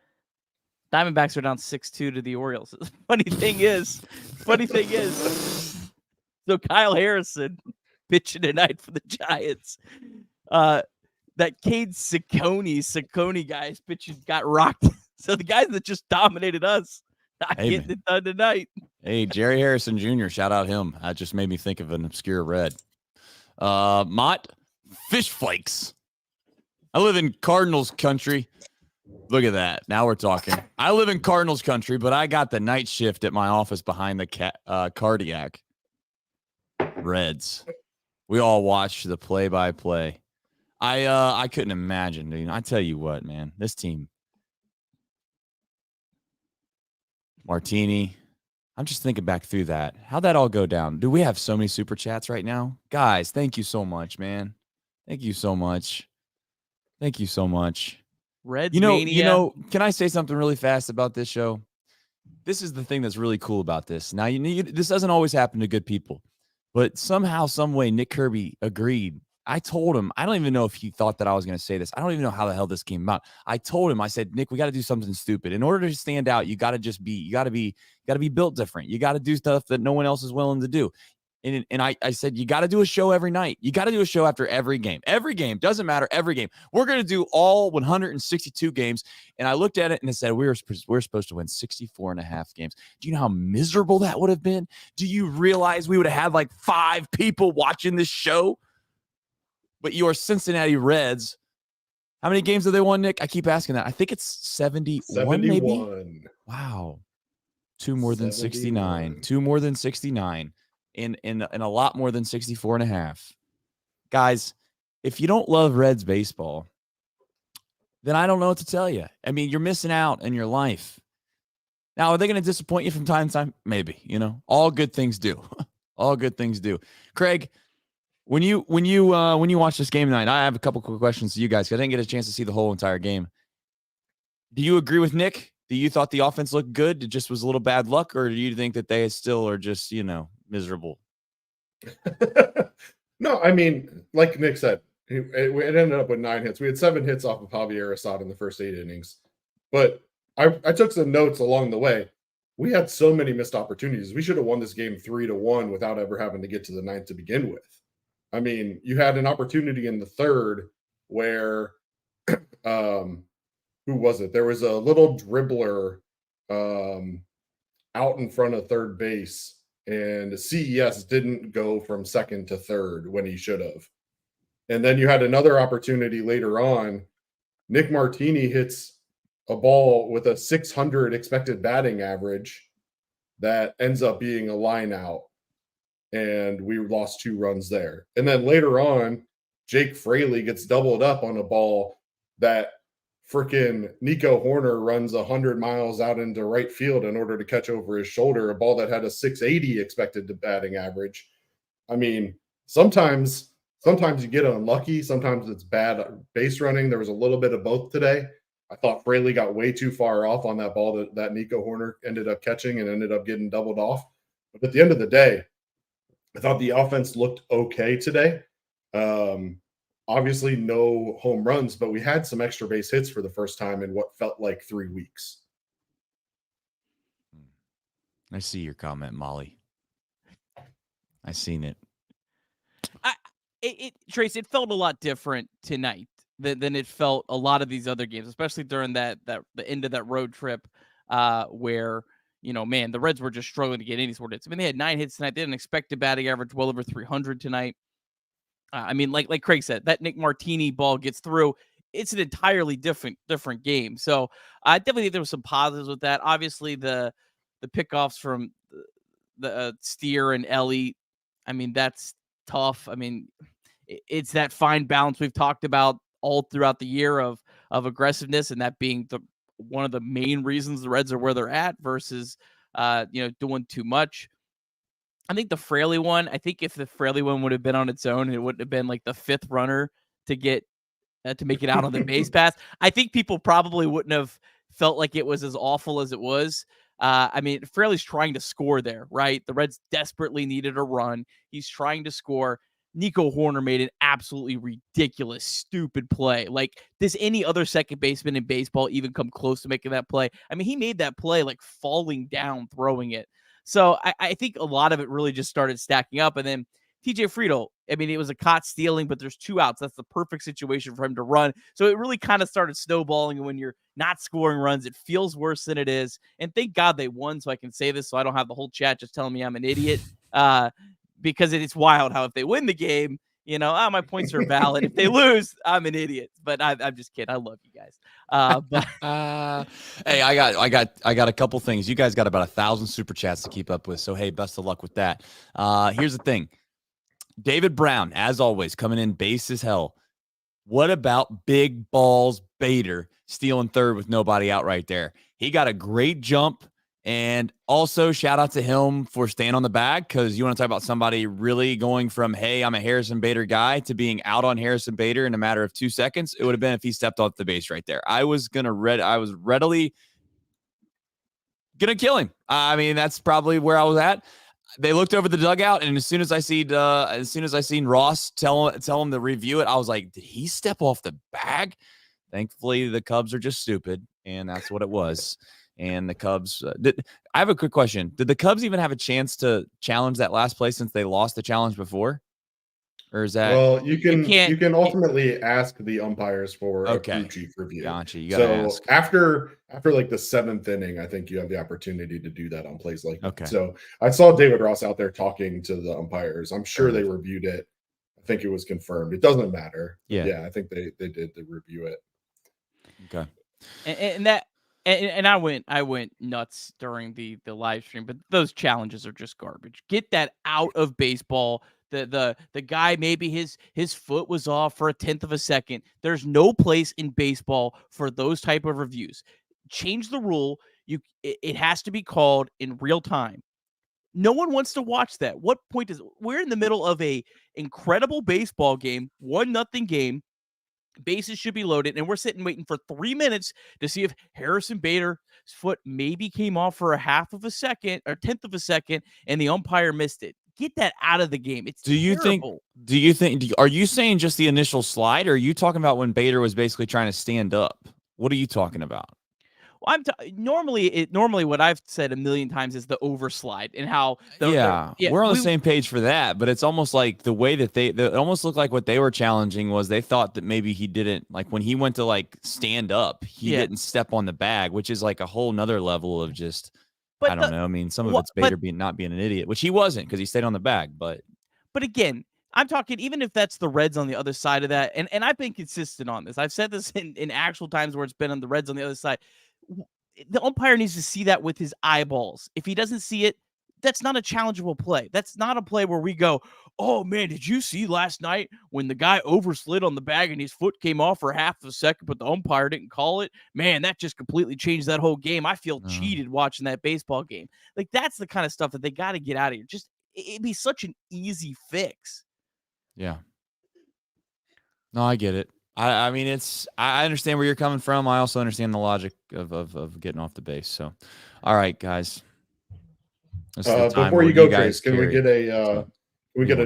Diamondbacks are down 6-2 to the Orioles. Funny thing is, so Kyle Harrison pitching tonight for the Giants. That Cade Ciccone guys pitching got rocked. So the guys that just dominated us not getting it done tonight.
Hey, Jerry Harrison Jr., shout out him. That just made me think of an obscure Red. Mott, fish flakes. I live in Cardinals country. Look at that. Now we're talking. I live in Cardinals country, but I got the night shift at my office behind the cardiac. Reds. We all watched the play-by-play. I couldn't imagine, dude. I tell you what, man. This team. Martini. I'm just thinking back through that. How'd that all go down? Do we have so many super chats right now? Guys, thank you so much, man. Thank you so much. Thank you so much.
Reds
you
Mania.
know, can I say something really fast about this show? This is the thing that's really cool about this. Now, this doesn't always happen to good people, but somehow, some way, Nick Kirby agreed. I told him, I don't even know if he thought that I was going to say this. I don't even know how the hell this came about. I told him, I said, Nick, we got to do something stupid. In order to stand out, you got to be built different. You got to do stuff that no one else is willing to do. And I said, you got to do a show every night. You got to do a show after every game. Every game. Doesn't matter. Every game. We're going to do all 162 games. And I looked at it and I said, we're supposed to win 64 and a half games. Do you know how miserable that would have been? Do you realize we would have had like 5 people watching this show? But your Cincinnati Reds, how many games have they won, Nick? I keep asking that. I think it's 71, maybe? Wow. 2 more than 69. 2 more than 69. And a lot more than 64 and a half. Guys, if you don't love Reds baseball, then I don't know what to tell you. I mean, you're missing out in your life. Now, are they going to disappoint you from time to time? Maybe, all good things do. All good things do. Craig, when you watch this game tonight, I have a couple quick questions to you guys, because I didn't get a chance to see the whole entire game. Do you agree with Nick? Do you thought the offense looked good? It just was a little bad luck, or do you think that they still are just, miserable?
No, I mean, like Nick said, it ended up with 9 hits. We had 7 hits off of Javier Assad in the first 8 innings. But I took some notes along the way. We had so many missed opportunities. We should have won this game 3-1 without ever having to get to the 9th to begin with. I mean, you had an opportunity in the 3rd where, who was it? There was a little dribbler out in front of third base, and CES didn't go from 2nd to 3rd when he should have. And then you had another opportunity later on. Nick Martini hits a ball with a 600 expected batting average that ends up being a line out. and we lost 2 runs there. And then later on, Jake Fraley gets doubled up on a ball that freaking Nico Horner runs 100 miles out into right field in order to catch over his shoulder, a ball that had a 680 expected to batting average. I mean, sometimes you get unlucky. Sometimes it's bad base running. There was a little bit of both today. I thought Fraley got way too far off on that ball that Nico Horner ended up catching and ended up getting doubled off. But at the end of the day, I thought the offense looked okay today. Obviously, no home runs, but we had some extra base hits for the first time in what felt like 3 weeks.
I see your comment, Molly. I seen it.
Trace, it felt a lot different tonight than it felt a lot of these other games, especially during the end of that road trip, where, you know, man, the Reds were just struggling to get any sort of hits. I mean, they had 9 hits tonight. They had an expected batting average well over 300 tonight. I mean, like Craig said, that Nick Martini ball gets through. It's an entirely different game. So I definitely think there was some positives with that. Obviously, the pickoffs from the Steer and Ellie, I mean, that's tough. I mean, it's that fine balance we've talked about all throughout the year of aggressiveness, and that being one of the main reasons the Reds are where they're at versus doing too much. I think the Fraley one, if the Fraley one would have been on its own, it wouldn't have been like the 5th runner to get to make it out on the base pass. I think people probably wouldn't have felt like it was as awful as it was. I mean, Fraley's trying to score there, right? The Reds desperately needed a run. He's trying to score. Nico Horner made an absolutely ridiculous, stupid play. Like, does any other second baseman in baseball even come close to making that play? I mean, he made that play like falling down, throwing it. So I think a lot of it really just started stacking up. And then TJ Friedel, I mean, it was a caught stealing, but there's 2 outs. That's the perfect situation for him to run. So it really kind of started snowballing. And when you're not scoring runs, it feels worse than it is. And thank God they won, so I can say this, so I don't have the whole chat just telling me I'm an idiot. Because it's wild how if they win the game, you know, my points are valid. If they lose, I'm an idiot. But I'm just kidding. I love you guys.
Hey, I got a couple things. You guys got about 1,000 super chats to keep up with. So hey, best of luck with that. Here's the thing. David Brown, as always, coming in base as hell. What about Big Balls Bader stealing third with nobody out right there? He got a great jump. And also shout out to him for staying on the bag, because you want to talk about somebody really going from, hey, I'm a Harrison Bader guy, to being out on Harrison Bader in a matter of 2 seconds. It would have been if he stepped off the base right there. I was readily gonna kill him. I mean, that's probably where I was at. They looked over the dugout, and as soon as I seen Ross tell him to review it, I was like, did he step off the bag? Thankfully, the Cubs are just stupid, and that's what it was. And the Cubs, I have a quick question. Did the Cubs even have a chance to challenge that last place since they lost the challenge before? Or is that?
Well, you can ultimately ask the umpires for a crew chief review.
Gotcha. You gotta ask.
After like the 7th inning, I think you have the opportunity to do that on plays like that.
Okay.
So I saw David Ross out there talking to the umpires. I'm sure they reviewed it. I think it was confirmed. It doesn't matter. Yeah, I think they did review it.
Okay.
And I went nuts during the live stream, but those challenges are just garbage. Get that out of baseball. The guy, maybe his foot was off for 1/10 of a second. There's no place in baseball for those type of reviews. Change the rule. It has to be called in real time. No one wants to watch that. What point we're in the middle of a incredible baseball game, 1-0 game. Bases should be loaded, and we're sitting waiting for 3 minutes to see if Harrison Bader's foot maybe came off for 1/2 of a second or 1/10 of a second, and the umpire missed it. Get that out of the game. It's terrible.
Are you saying just the initial slide, or are you talking about when Bader was basically trying to stand up? What are you talking about?
Well, normally what I've said a million times is the overslide and how
we're on the same page for that, but it's almost like the way that it almost looked like what they were challenging was they thought that maybe he didn't, like when he went to like stand up, he didn't step on the bag, which is like a whole nother level of just I don't know. I mean, some of it's Bader not being an idiot, which he wasn't because he stayed on the bag, but
again, I'm talking even if that's the Reds on the other side of that, and I've been consistent on this. I've said this in actual times where it's been on the Reds on the other side. The umpire needs to see that with his eyeballs. If he doesn't see it, that's not a challengeable play. That's not a play where we go, oh man, did you see last night when the guy overslid on the bag and his foot came off for half of a second, but the umpire didn't call it? Man, that just completely changed that whole game. I feel cheated watching that baseball game. Like, that's the kind of stuff that they got to get out of here. Just, it'd be such an easy fix.
Yeah. No, I get it. I mean, I understand where you're coming from. I also understand the logic of getting off the base. So, all right, guys.
Before you go, Trace, can we get a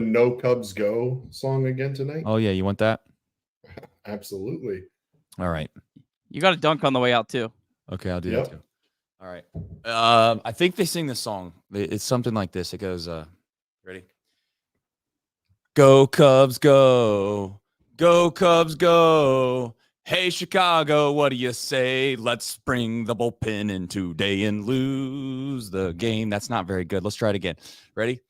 No Cubs Go song again tonight?
Oh yeah, you want that?
Absolutely.
All right.
You got a dunk on the way out too.
Okay, I'll do that too. All right. I think they sing this song. It's something like this. It goes, ready? Go Cubs, go. Go Cubs, go. Hey, Chicago, what do you say? Let's bring the bullpen in today and lose the game. That's not very good. Let's try it again. Ready?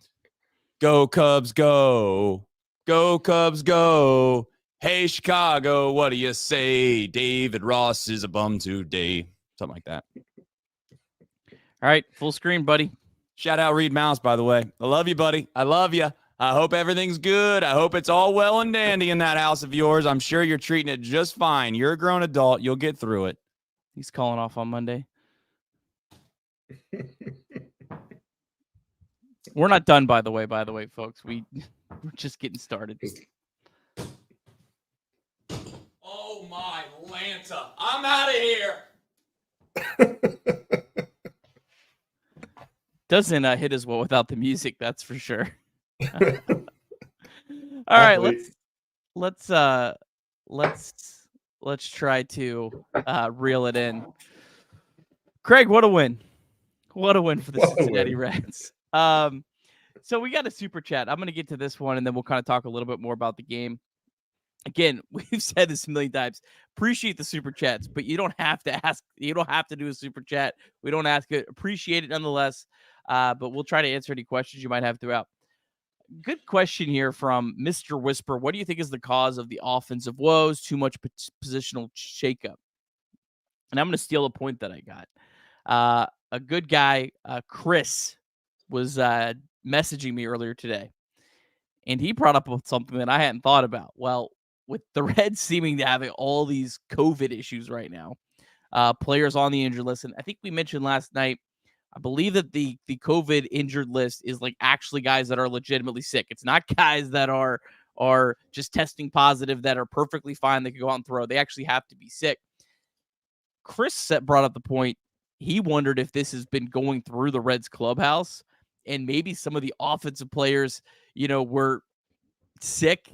Go Cubs, go. Go Cubs, go. Hey, Chicago, what do you say? David Ross is a bum today. Something like that.
All right, full screen, buddy.
Shout out Reed Mouse, by the way. I love you, buddy. I love you. I hope everything's good. I hope it's all well and dandy in that house of yours. I'm sure you're treating it just fine. You're a grown adult. You'll get through it.
He's calling off on Monday. We're not done, by the way, folks. We're just getting started.
Oh, my Lanta. I'm out of here.
Doesn't hit as well without the music, that's for sure. All right, let's try to reel it in. Craig, what a win. What a win for the Cincinnati Reds. So we got a super chat. I'm going to get to this one, and then we'll kind of talk a little bit more about the game. Again, we've said this a million times. Appreciate the super chats, but you don't have to ask. You don't have to do a super chat. We don't ask it. Appreciate it nonetheless. But we'll try to answer any questions you might have throughout. Good question here from Mr. Whisper. What do you think is the cause of the offensive woes? Too much positional shakeup. And I'm going to steal a point that I got. A good guy, Chris, was messaging me earlier today, and he brought up something that I hadn't thought about. Well, with the Reds seeming to have all these COVID issues right now, players on the injured list, and I think we mentioned last night, I believe that the COVID injured list is like actually guys that are legitimately sick. It's not guys that are just testing positive that are perfectly fine. They can go out and throw. They actually have to be sick. Chris brought up the point. He wondered if this has been going through the Reds clubhouse and maybe some of the offensive players, were sick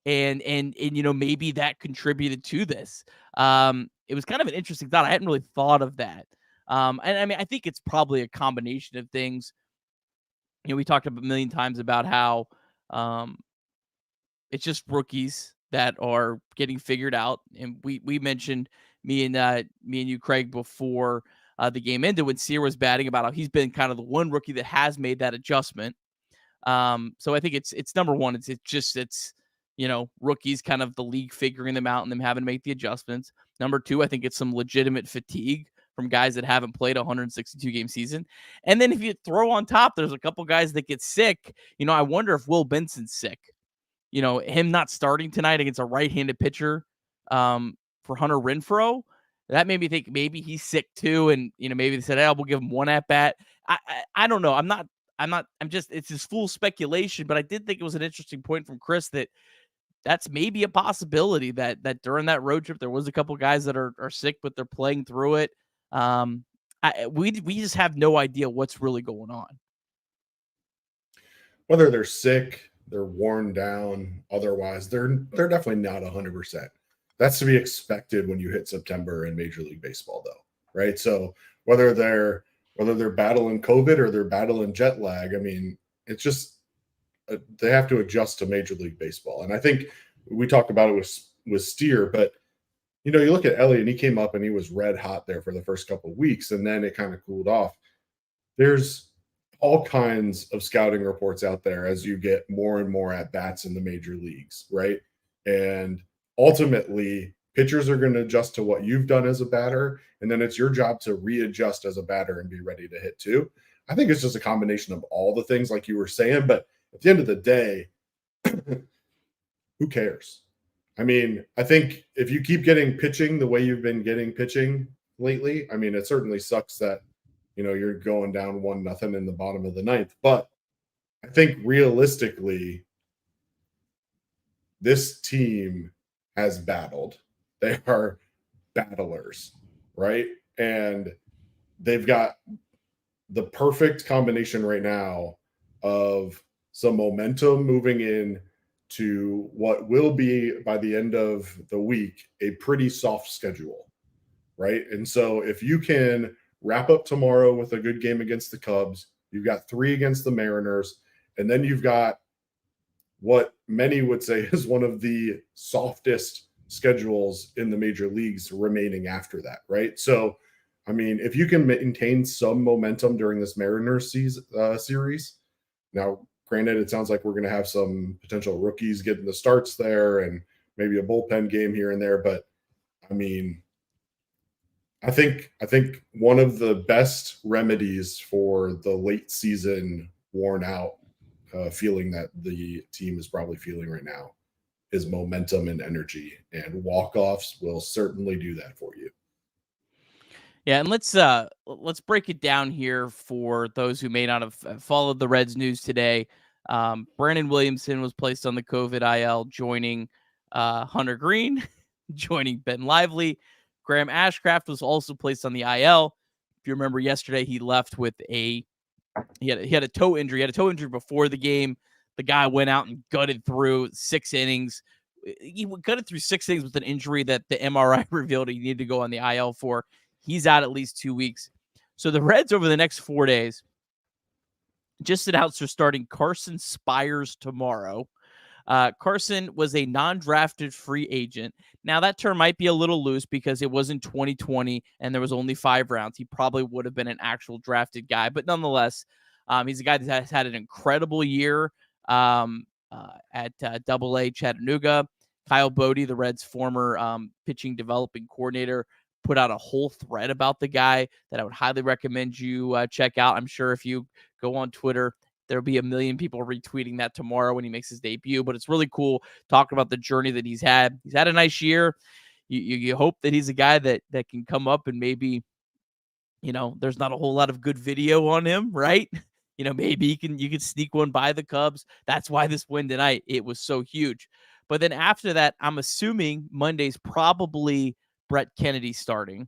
and maybe that contributed to this. It was kind of an interesting thought. I hadn't really thought of that. And I mean, I think it's probably a combination of things. We talked a million times about how it's just rookies that are getting figured out. And we mentioned me and you, Craig, before the game ended when Sear was batting about how he's been kind of the one rookie that has made that adjustment. So I think it's number one. It's rookies, kind of the league figuring them out and them having to make the adjustments. Number two, I think it's some legitimate fatigue from guys that haven't played a 162 game season. And then if you throw on top, there's a couple guys that get sick. I wonder if Will Benson's sick. Him not starting tonight against a right-handed pitcher for Hunter Renfroe, that made me think maybe he's sick too. And, maybe they said, we'll give him one at bat. I don't know. It's just full speculation, but I did think it was an interesting point from Chris that's maybe a possibility that during that road trip, there was a couple guys that are sick, but they're playing through it. We just have no idea what's really going on.
Whether they're sick, they're worn down, otherwise, they're definitely not 100%. That's to be expected when you hit September in Major League Baseball, though, right? So whether they're battling COVID or they're battling jet lag, I mean, it's just they have to adjust to Major League Baseball. And I think we talked about it with Steer, but you look at Elliott and he came up and he was red hot there for the first couple of weeks, and then it kind of cooled off. There's all kinds of scouting reports out there as you get more and more at bats in the major leagues, right? And ultimately, pitchers are going to adjust to what you've done as a batter, and then it's your job to readjust as a batter and be ready to hit too. I think it's just a combination of all the things like you were saying. But at the end of the day, who cares? I mean, I think if you keep getting pitching the way you've been getting pitching lately, I mean, it certainly sucks that, you're going down 1-0 in the bottom of the ninth. But I think realistically, this team has battled. They are battlers, right? And they've got the perfect combination right now of some momentum moving in to what will be, by the end of the week, a pretty soft schedule, right? And so if you can wrap up tomorrow with a good game against the Cubs, you've got 3 against the Mariners, and then you've got what many would say is one of the softest schedules in the major leagues remaining after that, right? So, I mean, if you can maintain some momentum during this Mariners series, now, granted, it sounds like we're going to have some potential rookies getting the starts there and maybe a bullpen game here and there, but I mean, I think one of the best remedies for the late season worn out feeling that the team is probably feeling right now is momentum and energy, and walk-offs will certainly do that for you.
Yeah, and let's break it down here for those who may not have followed the Reds news today. Brandon Williamson was placed on the COVID IL, joining Hunter Green, joining Ben Lively. Graham Ashcraft was also placed on the IL. If you remember yesterday, he left with he had a toe injury. He had a toe injury before the game. The guy went out and gutted through 6 innings. He gutted through 6 innings with an injury that the MRI revealed he needed to go on the IL for. He's out at least 2 weeks. So the Reds over the next 4 days just announced they're starting Carson Spires tomorrow. Carson was a non-drafted free agent. Now, that term might be a little loose because it was in 2020 and there was only 5 rounds. He probably would have been an actual drafted guy. But nonetheless, he's a guy that has had an incredible year at AA Chattanooga. Kyle Bodie, the Reds' former pitching developing coordinator, put out a whole thread about the guy that I would highly recommend you check out. I'm sure if you go on Twitter, there'll be 1 million people retweeting that tomorrow when he makes his debut. But it's really cool talking about the journey that he's had. He's had a nice year. You hope that he's a guy that can come up and maybe, there's not a whole lot of good video on him, right? Maybe you can sneak one by the Cubs. That's why this win tonight, it was so huge. But then after that, I'm assuming Monday's probably Brett Kennedy starting.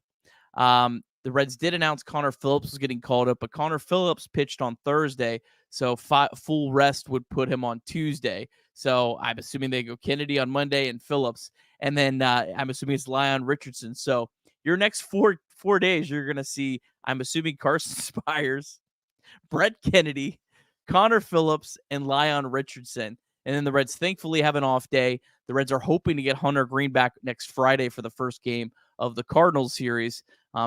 The Reds did announce Connor Phillips was getting called up, but Connor Phillips pitched on Thursday, so full rest would put him on Tuesday. So I'm assuming they go Kennedy on Monday and Phillips, and then I'm assuming it's Lyon Richardson. So your next four days, you're going to see, I'm assuming, Carson Spires, Brett Kennedy, Connor Phillips, and Lyon Richardson. And then the Reds thankfully have an off day. The Reds are hoping to get Hunter Green back next Friday for the first game of the Cardinals series.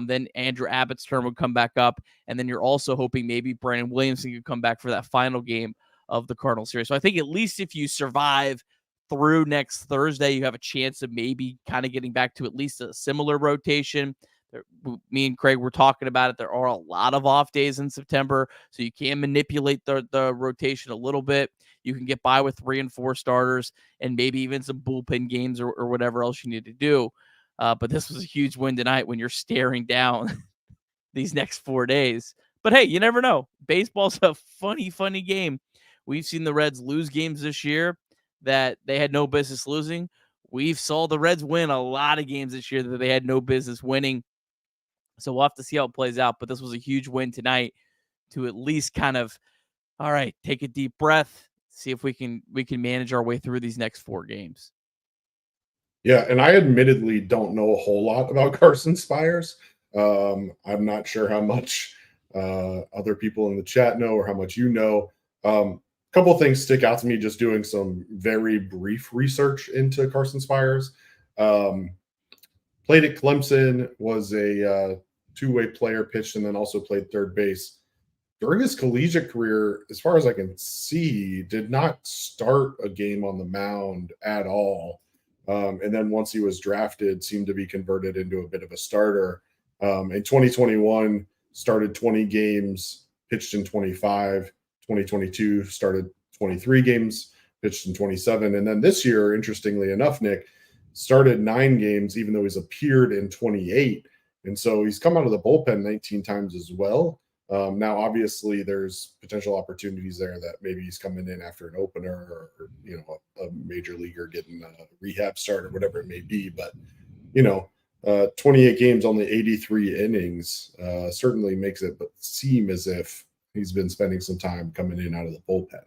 Then Andrew Abbott's term would come back up. And then you're also hoping maybe Brandon Williamson could come back for that final game of the Cardinals series. So I think at least if you survive through next Thursday, you have a chance of maybe kind of getting back to at least a similar rotation. Me and Craig were talking about it. There are a lot of off days in September, so you can manipulate the rotation a little bit. You can get by with 3 and 4 starters and maybe even some bullpen games or whatever else you need to do. But this was a huge win tonight when you're staring down these next 4 days. But hey, you never know. Baseball's a funny game. We've seen the Reds lose games this year that they had no business losing. We've saw the Reds win a lot of games this year that they had no business winning. So we'll have to see how it plays out. But this was a huge win tonight to at least kind of, all right, take a deep breath, see if we can manage our way through these next 4 games.
Yeah, and I admittedly don't know a whole lot about Carson Spires. I'm not sure how much other people in the chat know or how much you know. A couple of things stick out to me just doing some very brief research into Carson Spires. Played at Clemson, was a 2-way player, pitched, and then also played third base. During his collegiate career, as far as I can see, did not start a game on the mound at all. And then once he was drafted, seemed to be converted into a bit of a starter. In 2021, started 20 games pitched in 25, 2022 started 23 games, pitched in 27. And then this year, interestingly enough, Nick started 9 games, even though he's appeared in 28. And so he's come out of the bullpen 19 times as well. Now, obviously, there's potential opportunities there that maybe he's coming in after an opener or a major leaguer getting a rehab start or whatever it may be. But, 28 games, only 83 innings certainly makes it seem as if he's been spending some time coming in out of the bullpen.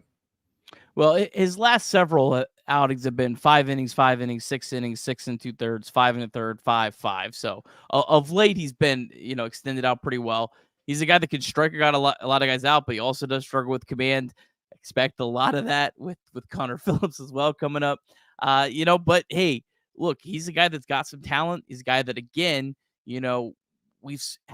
Well, his last several outings have been 5 innings, 5 innings, 6 innings, 6 2/3, 5 1/3, 5. So of late, he's been extended out pretty well. He's a guy that can strike a lot of guys out, but he also does struggle with command. Expect a lot of that with Connor Phillips as well coming up. But hey, look, he's a guy that's got some talent. He's a guy that, again, how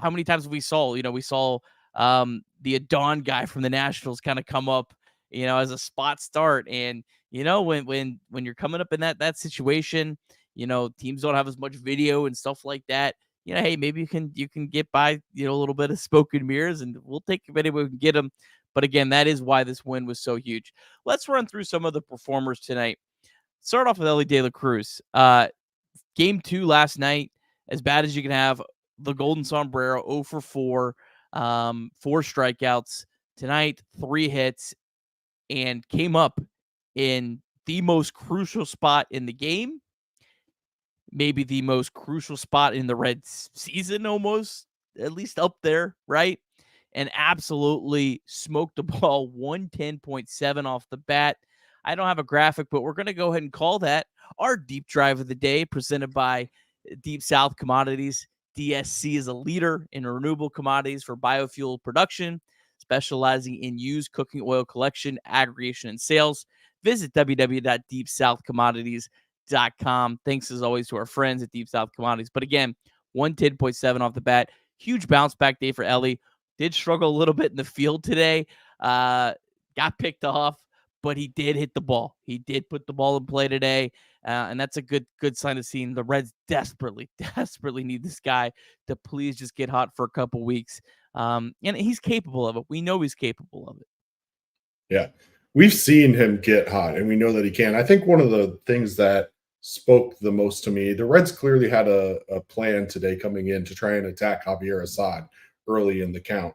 many times we saw the Adon guy from the Nationals kind of come up, as a spot start. And, when you're coming up in that situation, teams don't have as much video and stuff like that. Hey, maybe you can get by, a little bit of smoke and mirrors, and we'll take if anyone can get them. But again, that is why this win was so huge. Let's run through some of the performers tonight. Start off with Elly De La Cruz. Game 2 last night, as bad as you can have. The Golden Sombrero, 0 for 4, 4 strikeouts. Tonight, 3 hits, and came up in the most crucial spot in the game. Maybe the most crucial spot in the Reds season, almost, at least up there, right? And absolutely smoked the ball, 110.7 off the bat. I don't have a graphic, but we're going to go ahead and call that our deep drive of the day, presented by Deep South Commodities. DSC is a leader in renewable commodities for biofuel production, specializing in used cooking oil collection, aggregation, and sales. Visit www.deepsouthcommodities.com. Thanks as always to our friends at Deep South Commodities. But again, 110.7 off the bat. Huge bounce back day for Elly. Did struggle a little bit in the field today. Got picked off, but he did hit the ball. He did put the ball in play today. And that's a good sign of seeing the Reds desperately need this guy to please just get hot for a couple weeks. And he's capable of it. We know he's capable of it.
Yeah. We've seen him get hot, and we know that he can. I think one of the things that spoke the most to me, the Reds clearly had a plan today coming in to try and attack Javier Assad early in the count.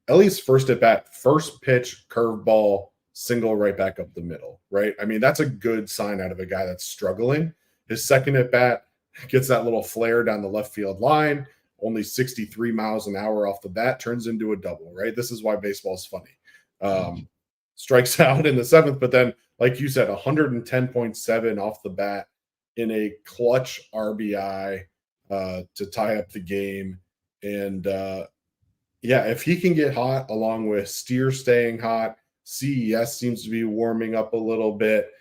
Elly's first at bat, first pitch, curveball, single right back up the middle, right? I mean, that's a good sign out of a guy that's struggling. His second at bat gets that little flare down the left field line, only 63 miles an hour off the bat, turns into a double, right? This is why baseball's funny. Strikes out in the 7th, but then, like you said, 110.7 off the bat in a clutch RBI to tie up the game. And if he can get hot, along with Steer staying hot, CES seems to be warming up a little bit.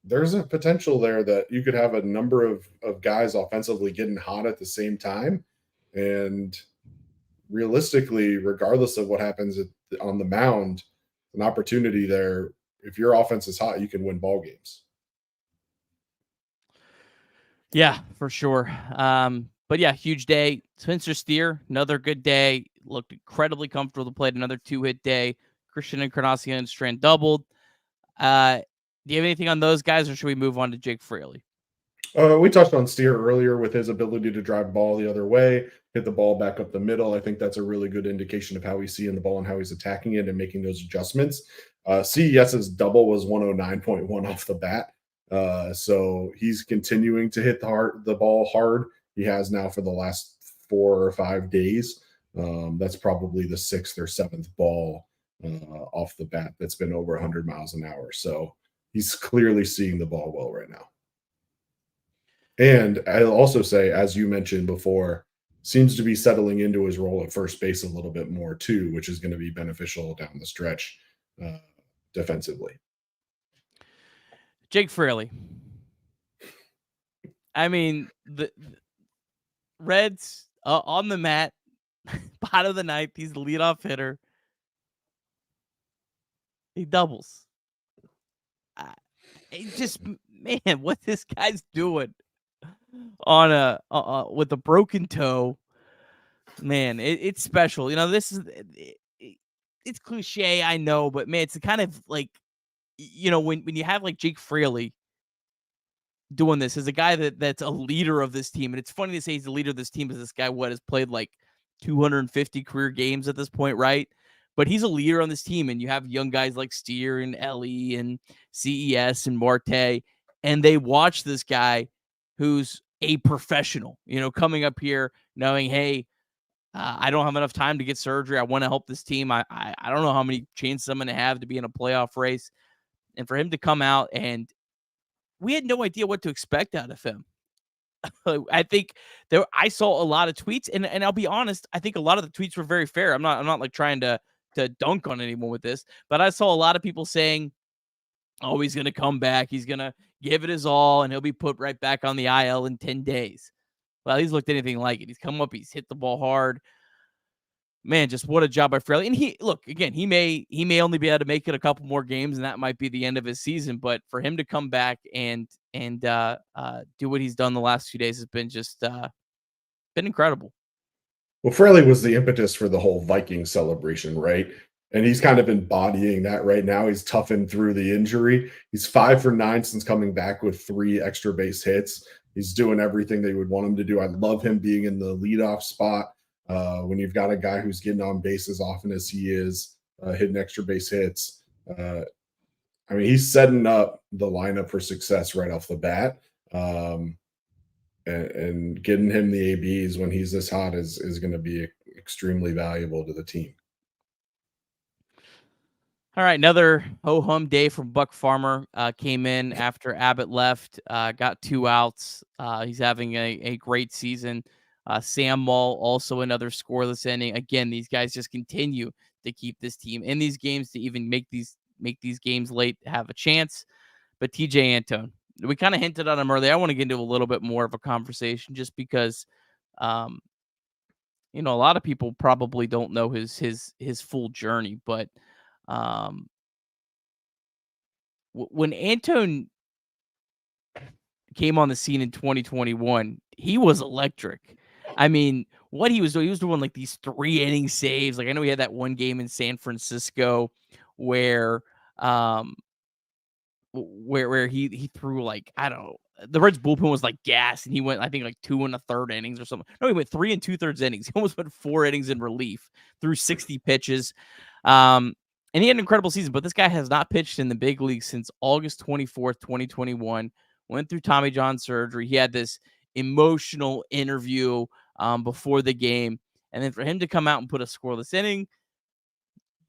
There's a potential there that you could have a number of guys offensively getting hot at the same time. And realistically, regardless of what happens on the mound, an opportunity there. If your offense is hot, you can win ball games.
Yeah, for sure. But yeah, huge day. Spencer Steer, another good day. Looked incredibly comfortable to play. Another 2-hit day. Christian Encarnacion Strand doubled. Do you have anything on those guys, or should we move on to Jake Fraley?
We touched on Steer earlier with his ability to drive ball the other way, hit the ball back up the middle. I think that's a really good indication of how he's seeing the ball and how he's attacking it and making those adjustments. CES's double was 109.1 off the bat. So he's continuing to hit the ball hard. He has now for the last 4 or 5 days. That's probably the 6th or 7th ball off the bat that's been over 100 miles an hour. So he's clearly seeing the ball well right now. And I'll also say, as you mentioned before, seems to be settling into his role at first base a little bit more too, which is going to be beneficial down the stretch defensively.
Jake Fraley. I mean, the Reds on the mat, bottom of the 9th. He's the leadoff hitter. He doubles. Man, what this guy's doing on with a broken toe. Man, it's special. This is it's cliche, I know, but man, it's the kind of like when you have like Jake Fraley doing this as a guy that's a leader of this team, and it's funny to say he's the leader of this team, because this guy has played like 250 career games at this point, right? But he's a leader on this team, and you have young guys like Steer and Ellie and CES and Marte, and they watch this guy who's a professional, coming up here knowing, hey, I don't have enough time to get surgery. I want to help this team. I don't know how many chances I'm going to have to be in a playoff race. And for him to come out, and we had no idea what to expect out of him. I think I saw a lot of tweets, and I'll be honest, I think a lot of the tweets were very fair. I'm not like trying to dunk on anyone with this, but I saw a lot of people saying, oh, he's going to come back. He's going to give it his all, and he'll be put right back on the IL in 10 days. Well, he's looked anything like it. He's come up. He's hit the ball hard. Man, just what a job by Fraley. And he may only be able to make it a couple more games, and that might be the end of his season. But for him to come back and do what he's done the last few days has been just been incredible.
Well, Fraley was the impetus for the whole Viking celebration, right? And he's kind of embodying that right now. He's toughened through the injury. He's 5 for 9 since coming back with 3 extra base hits. He's doing everything they would want him to do. I love him being in the leadoff spot. When you've got a guy who's getting on base as often as he is, hitting extra base hits. I mean, he's setting up the lineup for success right off the bat. And getting him the ABs when he's this hot is going to be extremely valuable to the team.
All right, another ho-hum day from Buck Farmer. Came in after Abbott left, got 2 outs. He's having a great season. Sam Mull, also another scoreless inning. Again, these guys just continue to keep this team in these games, to even make these games late have a chance. But TJ Antone, we kind of hinted on him earlier. I want to get into a little bit more of a conversation, just because, a lot of people probably don't know his full journey. But when Antone came on the scene in 2021, he was electric. I mean, what he was doing like these 3 inning saves. Like, I know he had that one game in San Francisco where he threw, like, I don't know, the Reds bullpen was like gas, and he went, I think, like 2 1/3 innings or something. No, he went 3 2/3 innings. He almost went 4 innings in relief, threw 60 pitches. And he had an incredible season, but this guy has not pitched in the big league since August 24th, 2021. Went through Tommy John surgery. He had this emotional interview before the game. And then for him to come out and put a scoreless inning,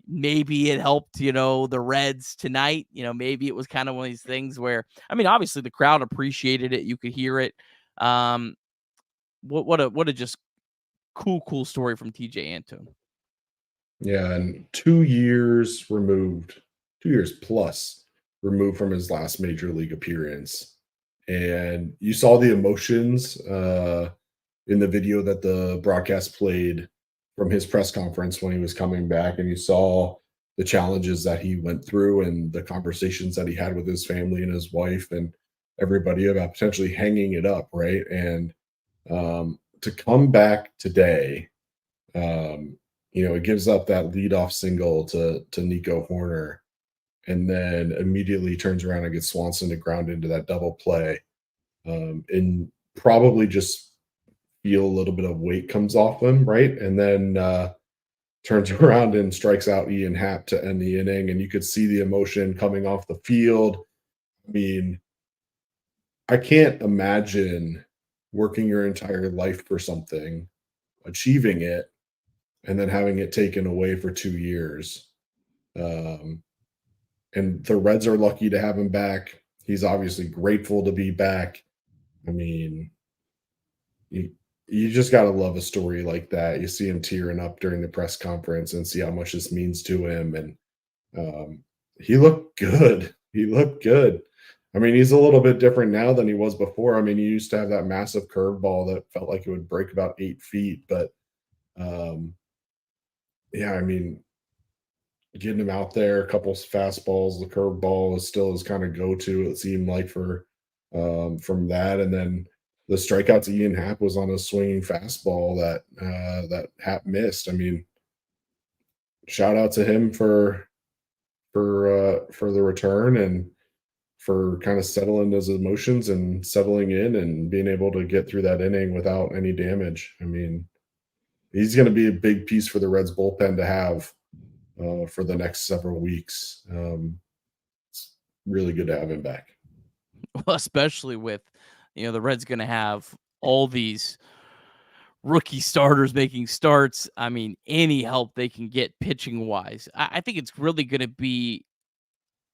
maybe it helped, the Reds tonight. Maybe it was kind of one of these things where, I mean, obviously the crowd appreciated it. You could hear it. What a just cool story from TJ Antone.
Yeah, and 2 years plus removed from his last major league appearance. And you saw the emotions in the video that the broadcast played from his press conference when he was coming back, and you saw the challenges that he went through and the conversations that he had with his family and his wife and everybody about potentially hanging it up, right? And to come back today, it gives up that leadoff single to Nico Horner, and then immediately turns around and gets Swanson to ground into that double play, and probably just feel a little bit of weight comes off him, right? And then turns around and strikes out Ian Happ to end the inning, and you could see the emotion coming off the field. I mean, I can't imagine working your entire life for something, achieving it, and then having it taken away for 2 years. And the Reds are lucky to have him back. He's obviously grateful to be back. I mean, you just got to love a story like that. You see him tearing up during the press conference and see how much this means to him. And he looked good. He looked good. I mean, he's a little bit different now than he was before. I mean, he used to have that massive curveball that felt like it would break about 8 feet. But, yeah, I mean, getting him out there, a couple fastballs, the curveball is still his kind of go-to, it seemed like, from that. And then the strikeout to Ian Happ was on a swinging fastball that Happ missed. I mean, shout out to him for the return and for kind of settling his emotions and settling in and being able to get through that inning without any damage. I mean, he's going to be a big piece for the Reds bullpen to have for the next several weeks. It's really good to have him back.
Well, especially with, the Reds going to have all these rookie starters making starts. I mean, any help they can get pitching wise. I think it's really going to be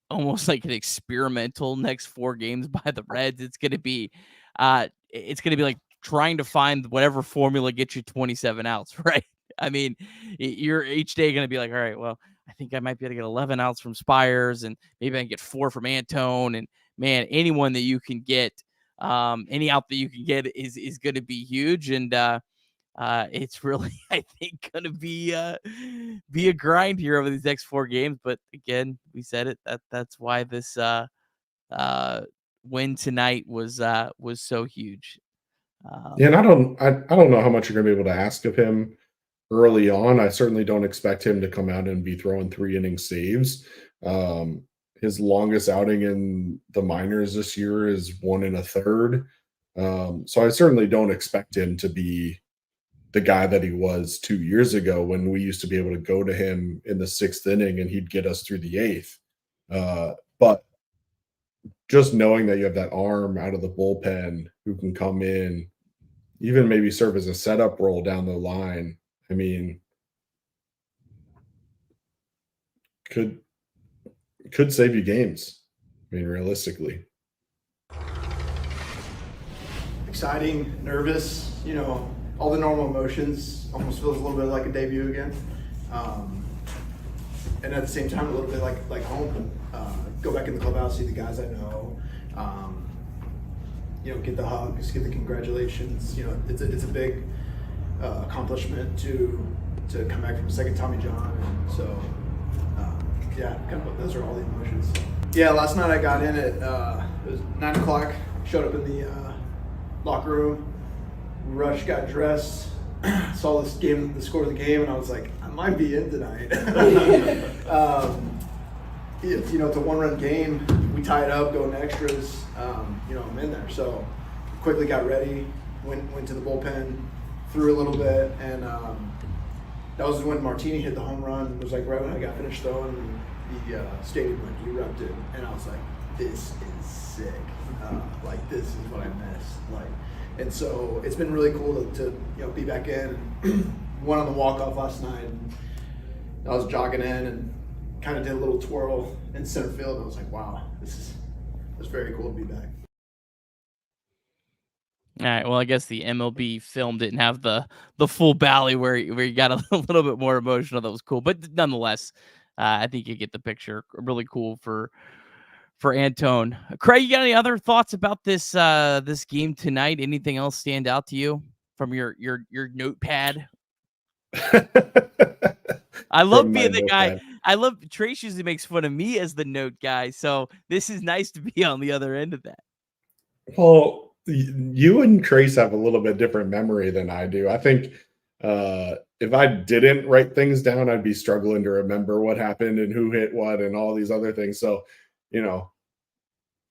almost like an experimental next 4 games by the Reds. It's going to be like trying to find whatever formula gets you 27 outs, right? I mean, you're each day going to be like, all right, well, I think I might be able to get 11 outs from Spires, and maybe I can get 4 from Antone. And man, anyone that you can get, any out that you can get is going to be huge. And it's really, I think, going to be a grind here over these next 4 games. But again, we said it, that's why this win tonight was so huge.
Yeah, and I don't know how much you're going to be able to ask of him early on. I certainly don't expect him to come out and be throwing 3-inning saves. His longest outing in the minors this year is 1 1/3. So I certainly don't expect him to be the guy that he was 2 years ago when we used to be able to go to him in the 6th inning and he'd get us through the 8th. But just knowing that you have that arm out of the bullpen who can come in, even maybe serve as a setup role down the line, I mean, could save you games. I mean, realistically.
Exciting, nervous, all the normal emotions. Almost feels a little bit like a debut again. And at the same time, a little bit like home. Go back in the clubhouse, see the guys I know. Get the hugs, get the congratulations. It's a big accomplishment to come back from a second Tommy John. And so, kind of those are all the emotions. Yeah, last night I got in at it was 9 o'clock. Showed up in the locker room. Rushed, got dressed. Saw the score of the game, and I was like, I might be in tonight. It's a 1-run game. We tie it up, go in extras. I'm in there. So quickly got ready, went to the bullpen, threw a little bit, and that was when Martini hit the home run. It was like right when I got finished throwing, the stadium erupted, and I was like, this is sick. This is what I missed. And so it's been really cool to be back in. And went on the walk-off last night, and I was jogging in and kind of did a little twirl in center field. And I was like, wow, it's very cool to be back.
All right. Well, I guess the MLB film didn't have the full bally where you got a little bit more emotional. That was cool, but nonetheless, I think you get the picture. Really cool for Antone. Craig, you got any other thoughts about this this game tonight? Anything else stand out to you from your notepad? I love being the guy. I love Trace usually makes fun of me as the note guy, so this is nice to be on the other end of that.
Well, you and Trace have a little bit different memory than I do. I think if I didn't write things down, I'd be struggling to remember what happened and who hit what and all these other things. So,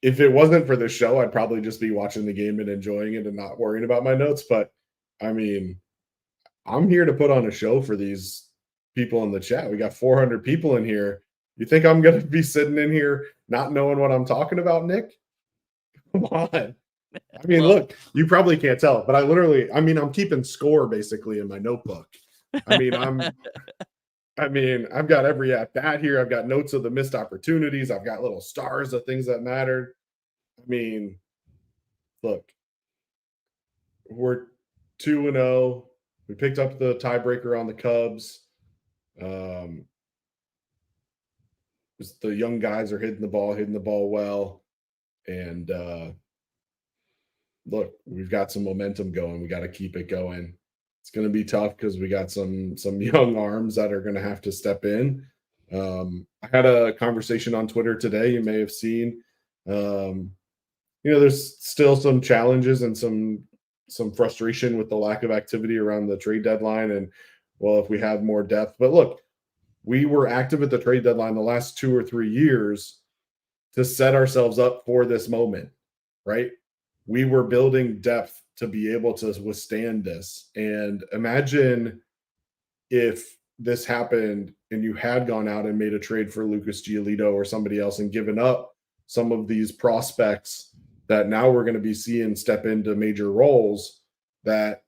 if it wasn't for the show, I'd probably just be watching the game and enjoying it and not worrying about my notes. But I mean, I'm here to put on a show for these people in the chat. We got 400 people in here. You think I'm going to be sitting in here not knowing what I'm talking about, Nick? Come on. I mean, look, you probably can't tell, but I'm keeping score basically in my notebook. I've got every at bat here. I've got notes of the missed opportunities. I've got little stars of things that mattered. I mean, look, we're 2-0. We picked up the tiebreaker on the Cubs. The young guys are hitting the ball well. And look, we've got some momentum going. We got to keep it going. It's going to be tough because we got some young arms that are going to have to step in. I had a conversation on Twitter today. You may have seen, there's still some challenges and some some frustration with the lack of activity around the trade deadline. And well, if we had more depth, but look, we were active at the trade deadline the last 2 or 3 years to set ourselves up for this moment, right? We were building depth to be able to withstand this. And imagine if this happened and you had gone out and made a trade for Lucas Giolito or somebody else and given up some of these prospects that now we're going to be seeing step into major roles that,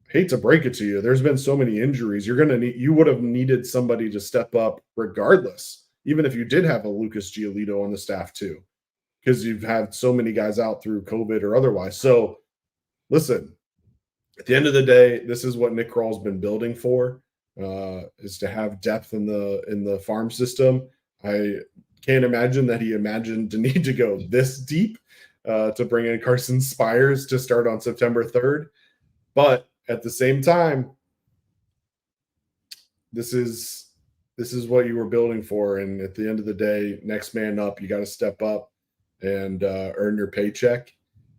hate to break it to you, there's been so many injuries. You would have needed somebody to step up regardless, even if you did have a Lucas Giolito on the staff too, because you've had so many guys out through COVID or otherwise. So listen, at the end of the day, this is what Nick Kroll's been building for, is to have depth in the farm system. I can't imagine that he imagined the need to go this deep to bring in Carson Spires to start on September 3rd. But at the same time, this is what you were building for. And at the end of the day, next man up, you got to step up and earn your paycheck.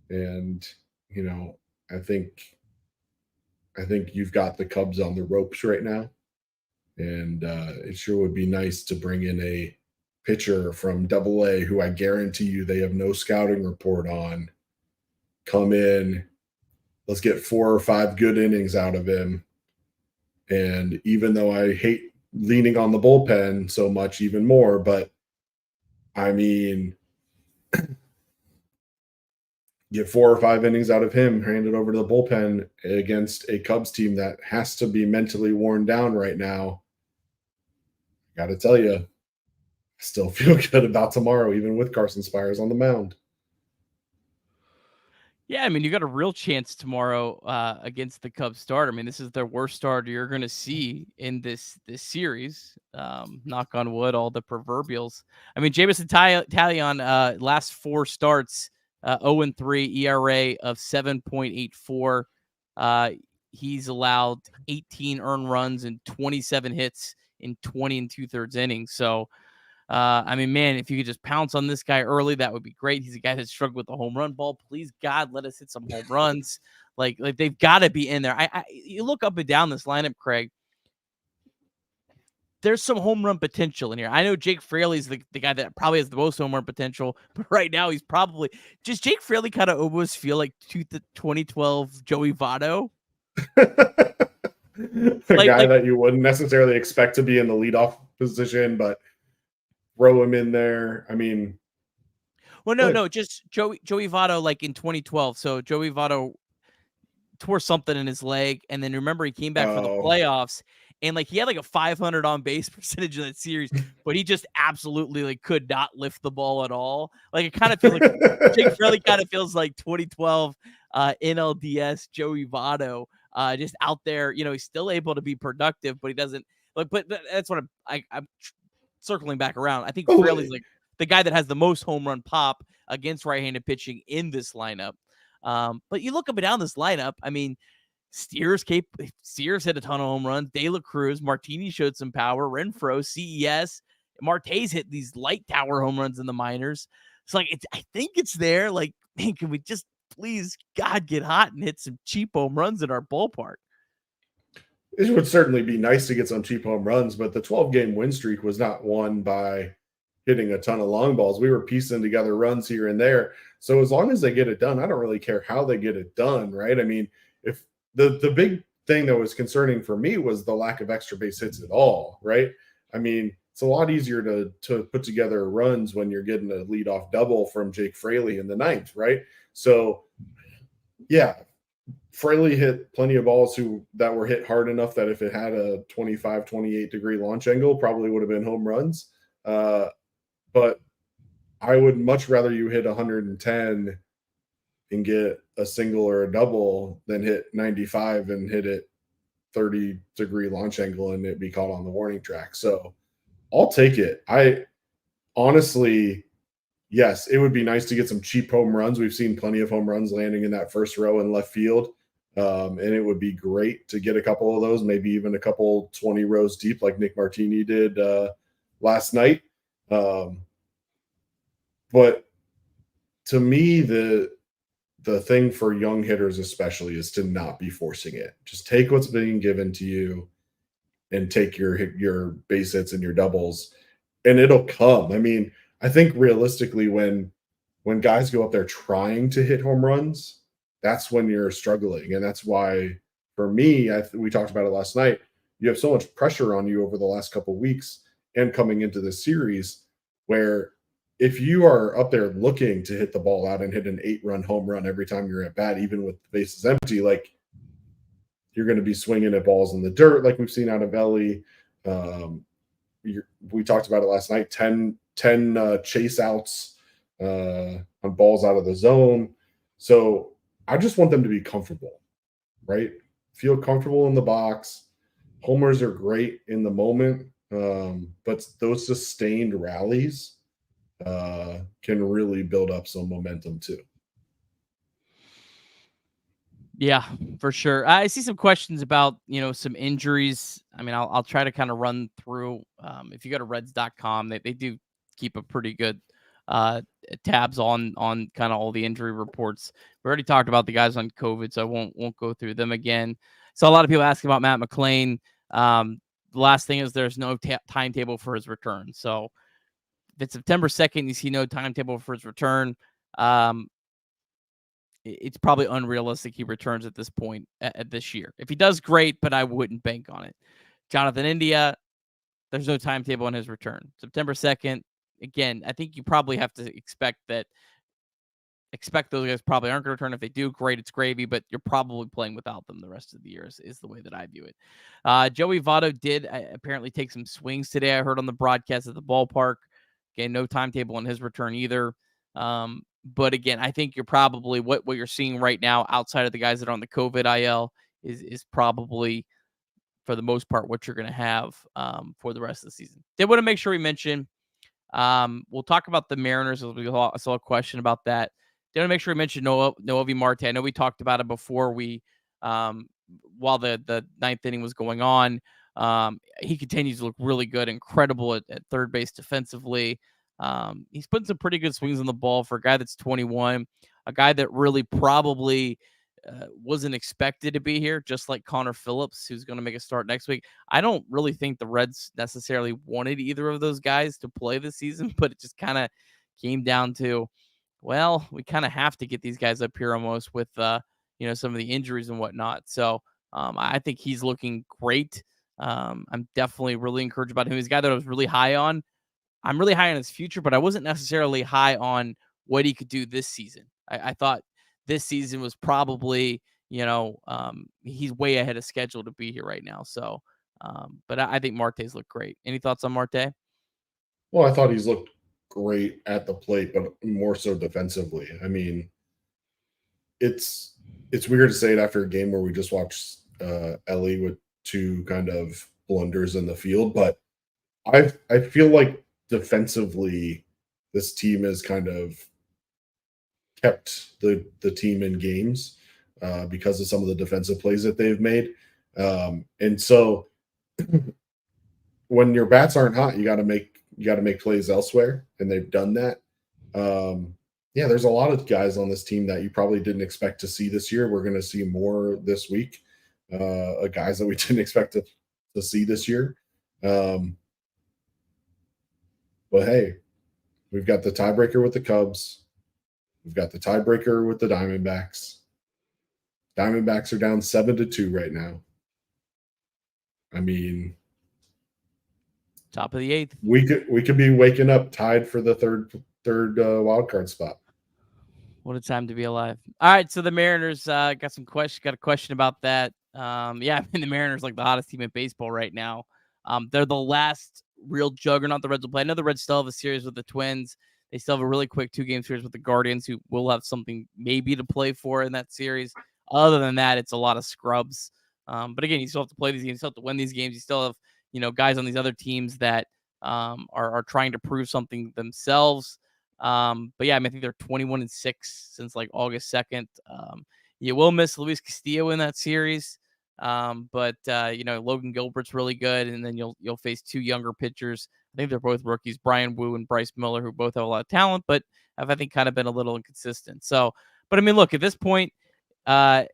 And, you know, I think you've got the Cubs on the ropes right now. And it sure would be nice to bring in a pitcher from AA who I guarantee you they have no scouting report on. Come in, let's get 4 or 5 good innings out of him. And even though I hate leaning on the bullpen so much, even more, but I mean, get 4 or 5 innings out of him, hand it over to the bullpen against a Cubs team that has to be mentally worn down right now. Got to tell you, I still feel good about tomorrow, even with Carson Spires on the mound.
Yeah, I mean, you got a real chance tomorrow against the Cubs start. I mean, this is their worst starter you're going to see in this series. Knock on wood, all the proverbials. I mean, Jameson Taillon, last 4 starts, 0-3, ERA of 7.84. He's allowed 18 earned runs and 27 hits in 20 2/3 innings. So, I mean, man, if you could just pounce on this guy early, that would be great. He's a guy that struggled with the home run ball. Please, God, let us hit some home runs. Like they've got to be in there. You look up and down this lineup, Craig. There's some home run potential in here. I know Jake Fraley's the guy that probably has the most home run potential, but right now he's probably just Jake Fraley kind of almost feel like 2012 Joey Votto.
Guy that you wouldn't necessarily expect to be in the leadoff position, but throw him in there. I mean,
well, no, just Joey Votto, like in 2012. So Joey Votto tore something in his leg, and then remember he came back for the playoffs, and like he had like a 500 on base percentage in that series, but he just absolutely like could not lift the ball at all. Like it kind of feels like Jake Fraley kind of feels like 2012 NLDS Joey Votto, just out there. You know, he's still able to be productive, but he doesn't like. But that's what I'm circling back around. I think Fraley's like the guy that has the most home run pop against right-handed pitching in this lineup. But you look up and down this lineup. I mean, Steers hit a ton of home runs. De La Cruz, Martini showed some power. Renfroe, CES, Marte's hit these light tower home runs in the minors. It's like I think it's there. Like, man, can we just please, God, get hot and hit some cheap home runs in our ballpark?
It would certainly be nice to get some cheap home runs, but the 12-game win streak was not won by hitting a ton of long balls. We were piecing together runs here and there. So as long as they get it done, I don't really care how they get it done, right? I mean, if the big thing that was concerning for me was the lack of extra base hits at all, right? I mean, it's a lot easier to put together runs when you're getting a leadoff double from Jake Fraley in the 9th, right? So, yeah, Fraley hit plenty of balls that were hit hard enough that if it had a 25, 28 degree launch angle, probably would have been home runs. But I would much rather you hit 110 and get a single or a double than hit 95 and hit it 30 degree launch angle and it be caught on the warning track. So I'll take it. I honestly, yes, it would be nice to get some cheap home runs. We've seen plenty of home runs landing in that first row in left field. And it would be great to get a couple of those, maybe even a couple 20 rows deep like Nick Martini did last night. But to me, the the thing for young hitters especially is to not be forcing it. Just take what's being given to you and take your base hits and your doubles, and it'll come. I mean, I think realistically, when guys go up there trying to hit home runs, that's when you're struggling. And that's why, for me, we talked about it last night, you have so much pressure on you over the last couple of weeks and coming into this series, where if you are up there looking to hit the ball out and hit an 8-run home run every time you're at bat, even with the bases empty, like, you're going to be swinging at balls in the dirt like we've seen out of Ellie. We talked about it last night, 10 chase outs on balls out of the zone. So I just want them to be comfortable, right? Feel comfortable in the box. Homers are great in the moment, but those sustained rallies can really build up some momentum too.
Yeah, for sure. I see some questions about, some injuries. I mean, I'll try to kind of run through. If you go to reds.com, they do keep a pretty good tabs on kind of all the injury reports. We already talked about the guys on COVID, so I won't go through them again. So a lot of people asking about Matt McLain. The last thing is there's no timetable for his return. So if it's September 2nd, you see no timetable for his return. It's probably unrealistic he returns at this point at this year. If he does, great, but I wouldn't bank on it. Jonathan India, there's no timetable on his return. September 2nd, again, I think you probably have to expect those guys probably aren't going to return. If they do, great, it's gravy, but you're probably playing without them the rest of the year is the way that I view it. Joey Votto did apparently take some swings today. I heard on the broadcast at the ballpark. Again, no timetable on his return either. But again, I think you're probably what you're seeing right now outside of the guys that are on the COVID IL is probably, for the most part, what you're going to have for the rest of the season. Did want to make sure we mention, we'll talk about the Mariners. I saw a question about that. Did want to make sure we mention Noelvi Marte. I know we talked about it before while the ninth inning was going on. He continues to look really good, incredible at third base defensively. He's putting some pretty good swings on the ball for a guy that's 21, a guy that really probably wasn't expected to be here, just like Connor Phillips, who's going to make a start next week. I don't really think the Reds necessarily wanted either of those guys to play this season, but it just kind of came down to, well, we kind of have to get these guys up here almost with, some of the injuries and whatnot. So I think he's looking great. I'm definitely really encouraged about him. He's a guy that I was really high on. I'm really high on his future, but I wasn't necessarily high on what he could do this season. I thought this season was probably, he's way ahead of schedule to be here right now. So, but I think Marte's looked great. Any thoughts on Marte?
Well, I thought he's looked great at the plate, but more so defensively. I mean, it's weird to say it after a game where we just watched Ellie with two kind of blunders in the field, but I feel like defensively this team has kind of kept the team in games because of some of the defensive plays that they've made. And so when your bats aren't hot, you got to make plays elsewhere, and they've done that. There's a lot of guys on this team that you probably didn't expect to see this year. We're going to see more this week, guys that we didn't expect to see this year. But hey, we've got the tiebreaker with the Cubs. We've got the tiebreaker with the Diamondbacks. Diamondbacks are down 7-2 right now. I mean,
top of the eighth.
We could be waking up tied for the third wild card spot.
What a time to be alive. All right, so the Mariners got a question about that. The Mariners like the hottest team in baseball right now. They're the last real juggernaut the Reds will play. I know the Reds still have a series with the Twins. They still have a really quick 2-game series with the Guardians, who will have something maybe to play for in that series. Other than that, it's a lot of scrubs. But again, you still have to play these games. You still have to win these games. You still have, guys on these other teams that are trying to prove something themselves. I think they're 21-6 since like August 2nd. You will miss Luis Castillo in that series. Logan Gilbert's really good, and then you'll face two younger pitchers. I think they're both rookies, Brian Wu and Bryce Miller, who both have a lot of talent, but have, I think, kind of been a little inconsistent. So, But I mean, look, at this point, for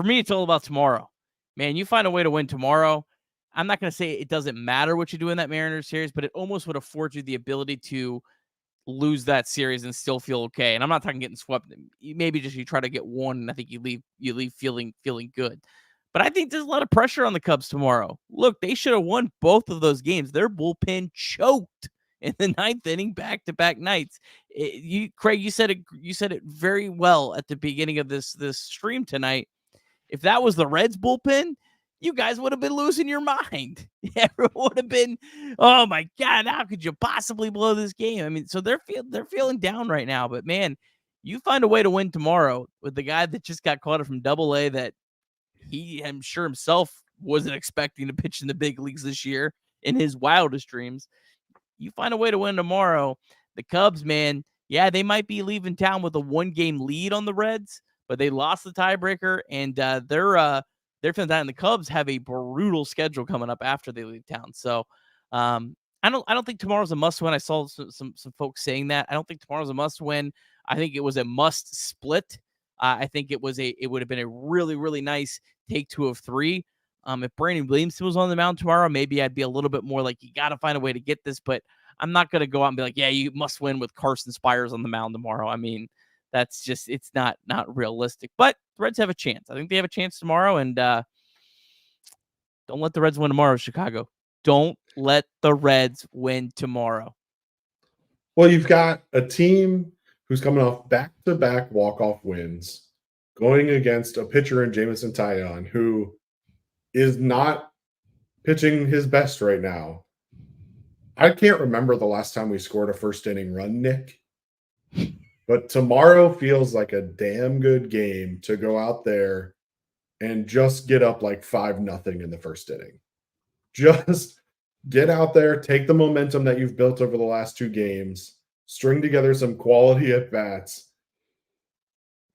me, it's all about tomorrow. Man, you find a way to win tomorrow. I'm not going to say it doesn't matter what you do in that Mariners series, but it almost would afford you the ability to lose that series and still feel okay. And I'm not talking getting swept. Maybe just you try to get one, and I think you leave feeling good. But I think there's a lot of pressure on the Cubs tomorrow. Look, they should have won both of those games. Their bullpen choked in the ninth inning, back-to-back nights. Craig, you said it very well at the beginning of this stream tonight. If that was the Reds bullpen, you guys would have been losing your mind. Everyone would have been, oh my God, how could you possibly blow this game? I mean, so they're feeling down right now. But man, you find a way to win tomorrow with the guy that just got called up from Double-A that I'm sure himself wasn't expecting to pitch in the big leagues this year in his wildest dreams. You find a way to win tomorrow. The Cubs, man, yeah, they might be leaving town with a 1-game lead on the Reds, but they lost the tiebreaker, and they're feeling down. And the Cubs have a brutal schedule coming up after they leave town. So I don't think tomorrow's a must win. I saw some folks saying that. I don't think tomorrow's a must win. I think it was a must split. I think it would have been a really, really nice take 2 of 3. If Brandon Williamson was on the mound tomorrow, maybe I'd be a little bit more like, you got to find a way to get this. But I'm not going to go out and be like, yeah, you must win with Carson Spires on the mound tomorrow. I mean, that's just, it's not realistic. But the Reds have a chance. I think they have a chance tomorrow. And don't let the Reds win tomorrow, Chicago. Don't let the Reds win tomorrow.
Well, you've got a team who's coming off back-to-back walk-off wins, going against a pitcher in Jameson Taillon, who is not pitching his best right now. I can't remember the last time we scored a first-inning run, Nick. But tomorrow feels like a damn good game to go out there and just get up like 5-0 in the first inning. Just get out there, take the momentum that you've built over the last 2 games, string together some quality at-bats.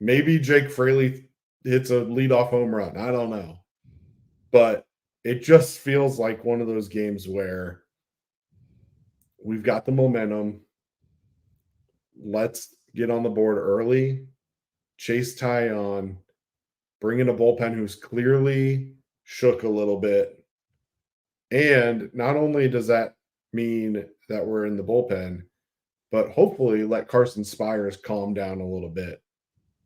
Maybe Jake Fraley hits a leadoff home run. I don't know. But it just feels like one of those games where we've got the momentum. Let's get on the board early, chase Taillon, bring in a bullpen who's clearly shook a little bit. And not only does that mean that we're in the bullpen, but hopefully let Carson Spires calm down a little bit,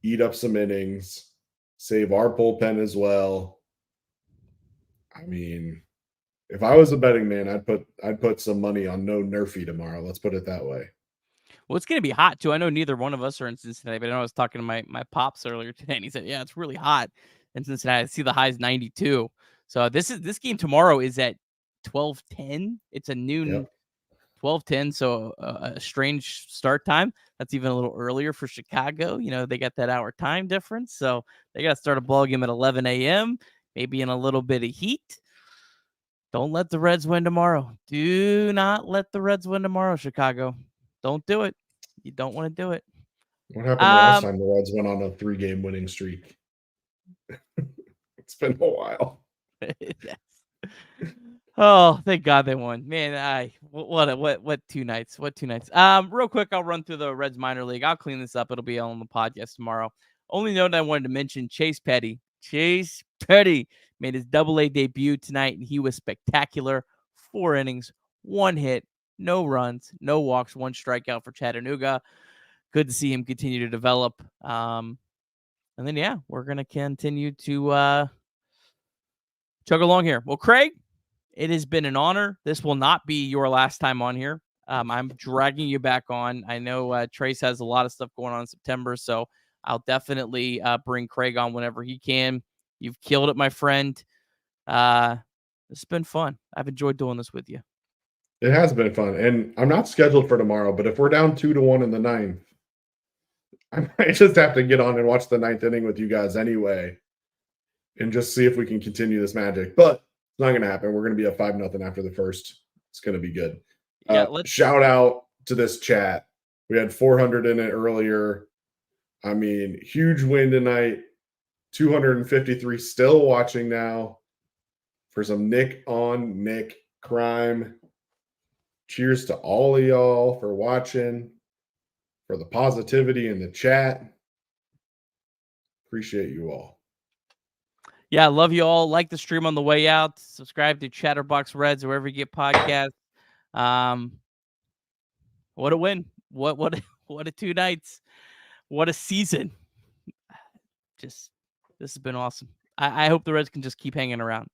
eat up some innings, save our bullpen as well. I mean, if I was a betting man, I'd put some money on no Nerfy tomorrow. Let's put it that way.
Well, it's going to be hot too. I know neither one of us are in Cincinnati, but I know I was talking to my pops earlier today, and he said, "Yeah, it's really hot in Cincinnati. I see the high's 92." So this game tomorrow is at 12:10. It's a noon 12:10, so a strange start time. That's even a little earlier for Chicago. You know, they got that hour time difference, so they got to start a ball game at 11 a.m. Maybe in a little bit of heat. Don't let the Reds win tomorrow. Do not let the Reds win tomorrow, Chicago. Don't do it. You don't want to do it.
What happened the last time the Reds went on a 3-game winning streak? It's been a while.
Yes. Oh, thank God they won. Man, what 2 nights? What 2 nights? Real quick, I'll run through the Reds minor league. I'll clean this up. It'll be on the podcast tomorrow. Only note I wanted to mention, Chase Petty. Chase Petty made his Double-A debut tonight, and he was spectacular. 4 innings, 1 hit, no runs, no walks, 1 strikeout for Chattanooga. Good to see him continue to develop. And then, yeah, we're going to continue to chug along here. Well, Craig, it has been an honor. This will not be your last time on here. I'm dragging you back on. I know Trace has a lot of stuff going on in September, so I'll definitely bring Craig on whenever he can. You've killed it, my friend. It's been fun. I've enjoyed doing this with you.
It has been fun. And I'm not scheduled for tomorrow, but if we're down 2-1 in the 9th, I might just have to get on and watch the 9th inning with you guys anyway and just see if we can continue this magic. But it's not going to happen. We're going to be at 5-0 after the first. It's going to be good.
Yeah,
shout out to this chat. We had 400 in it earlier. I mean, huge win tonight. 253 still watching now for some Nick on Nick crime. Cheers to all of y'all for watching, for the positivity in the chat. Appreciate you all.
Yeah, I love you all. Like the stream on the way out. Subscribe to Chatterbox Reds wherever you get podcasts. What a win! What a 2 nights! What a season! This has been awesome. I hope the Reds can just keep hanging around.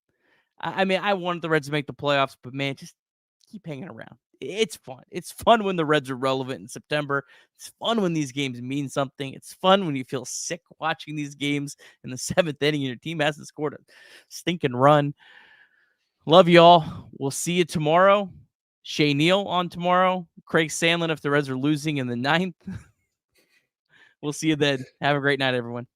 I mean, I wanted the Reds to make the playoffs, but man, just keep hanging around. It's fun. It's fun when the Reds are relevant in September. It's fun when these games mean something. It's fun when you feel sick watching these games in the 7th inning and your team hasn't scored a stinking run. Love you all. We'll see you tomorrow. Shea Neal on tomorrow. Craig Sandlin if the Reds are losing in the 9th. We'll see you then. Have a great night, everyone.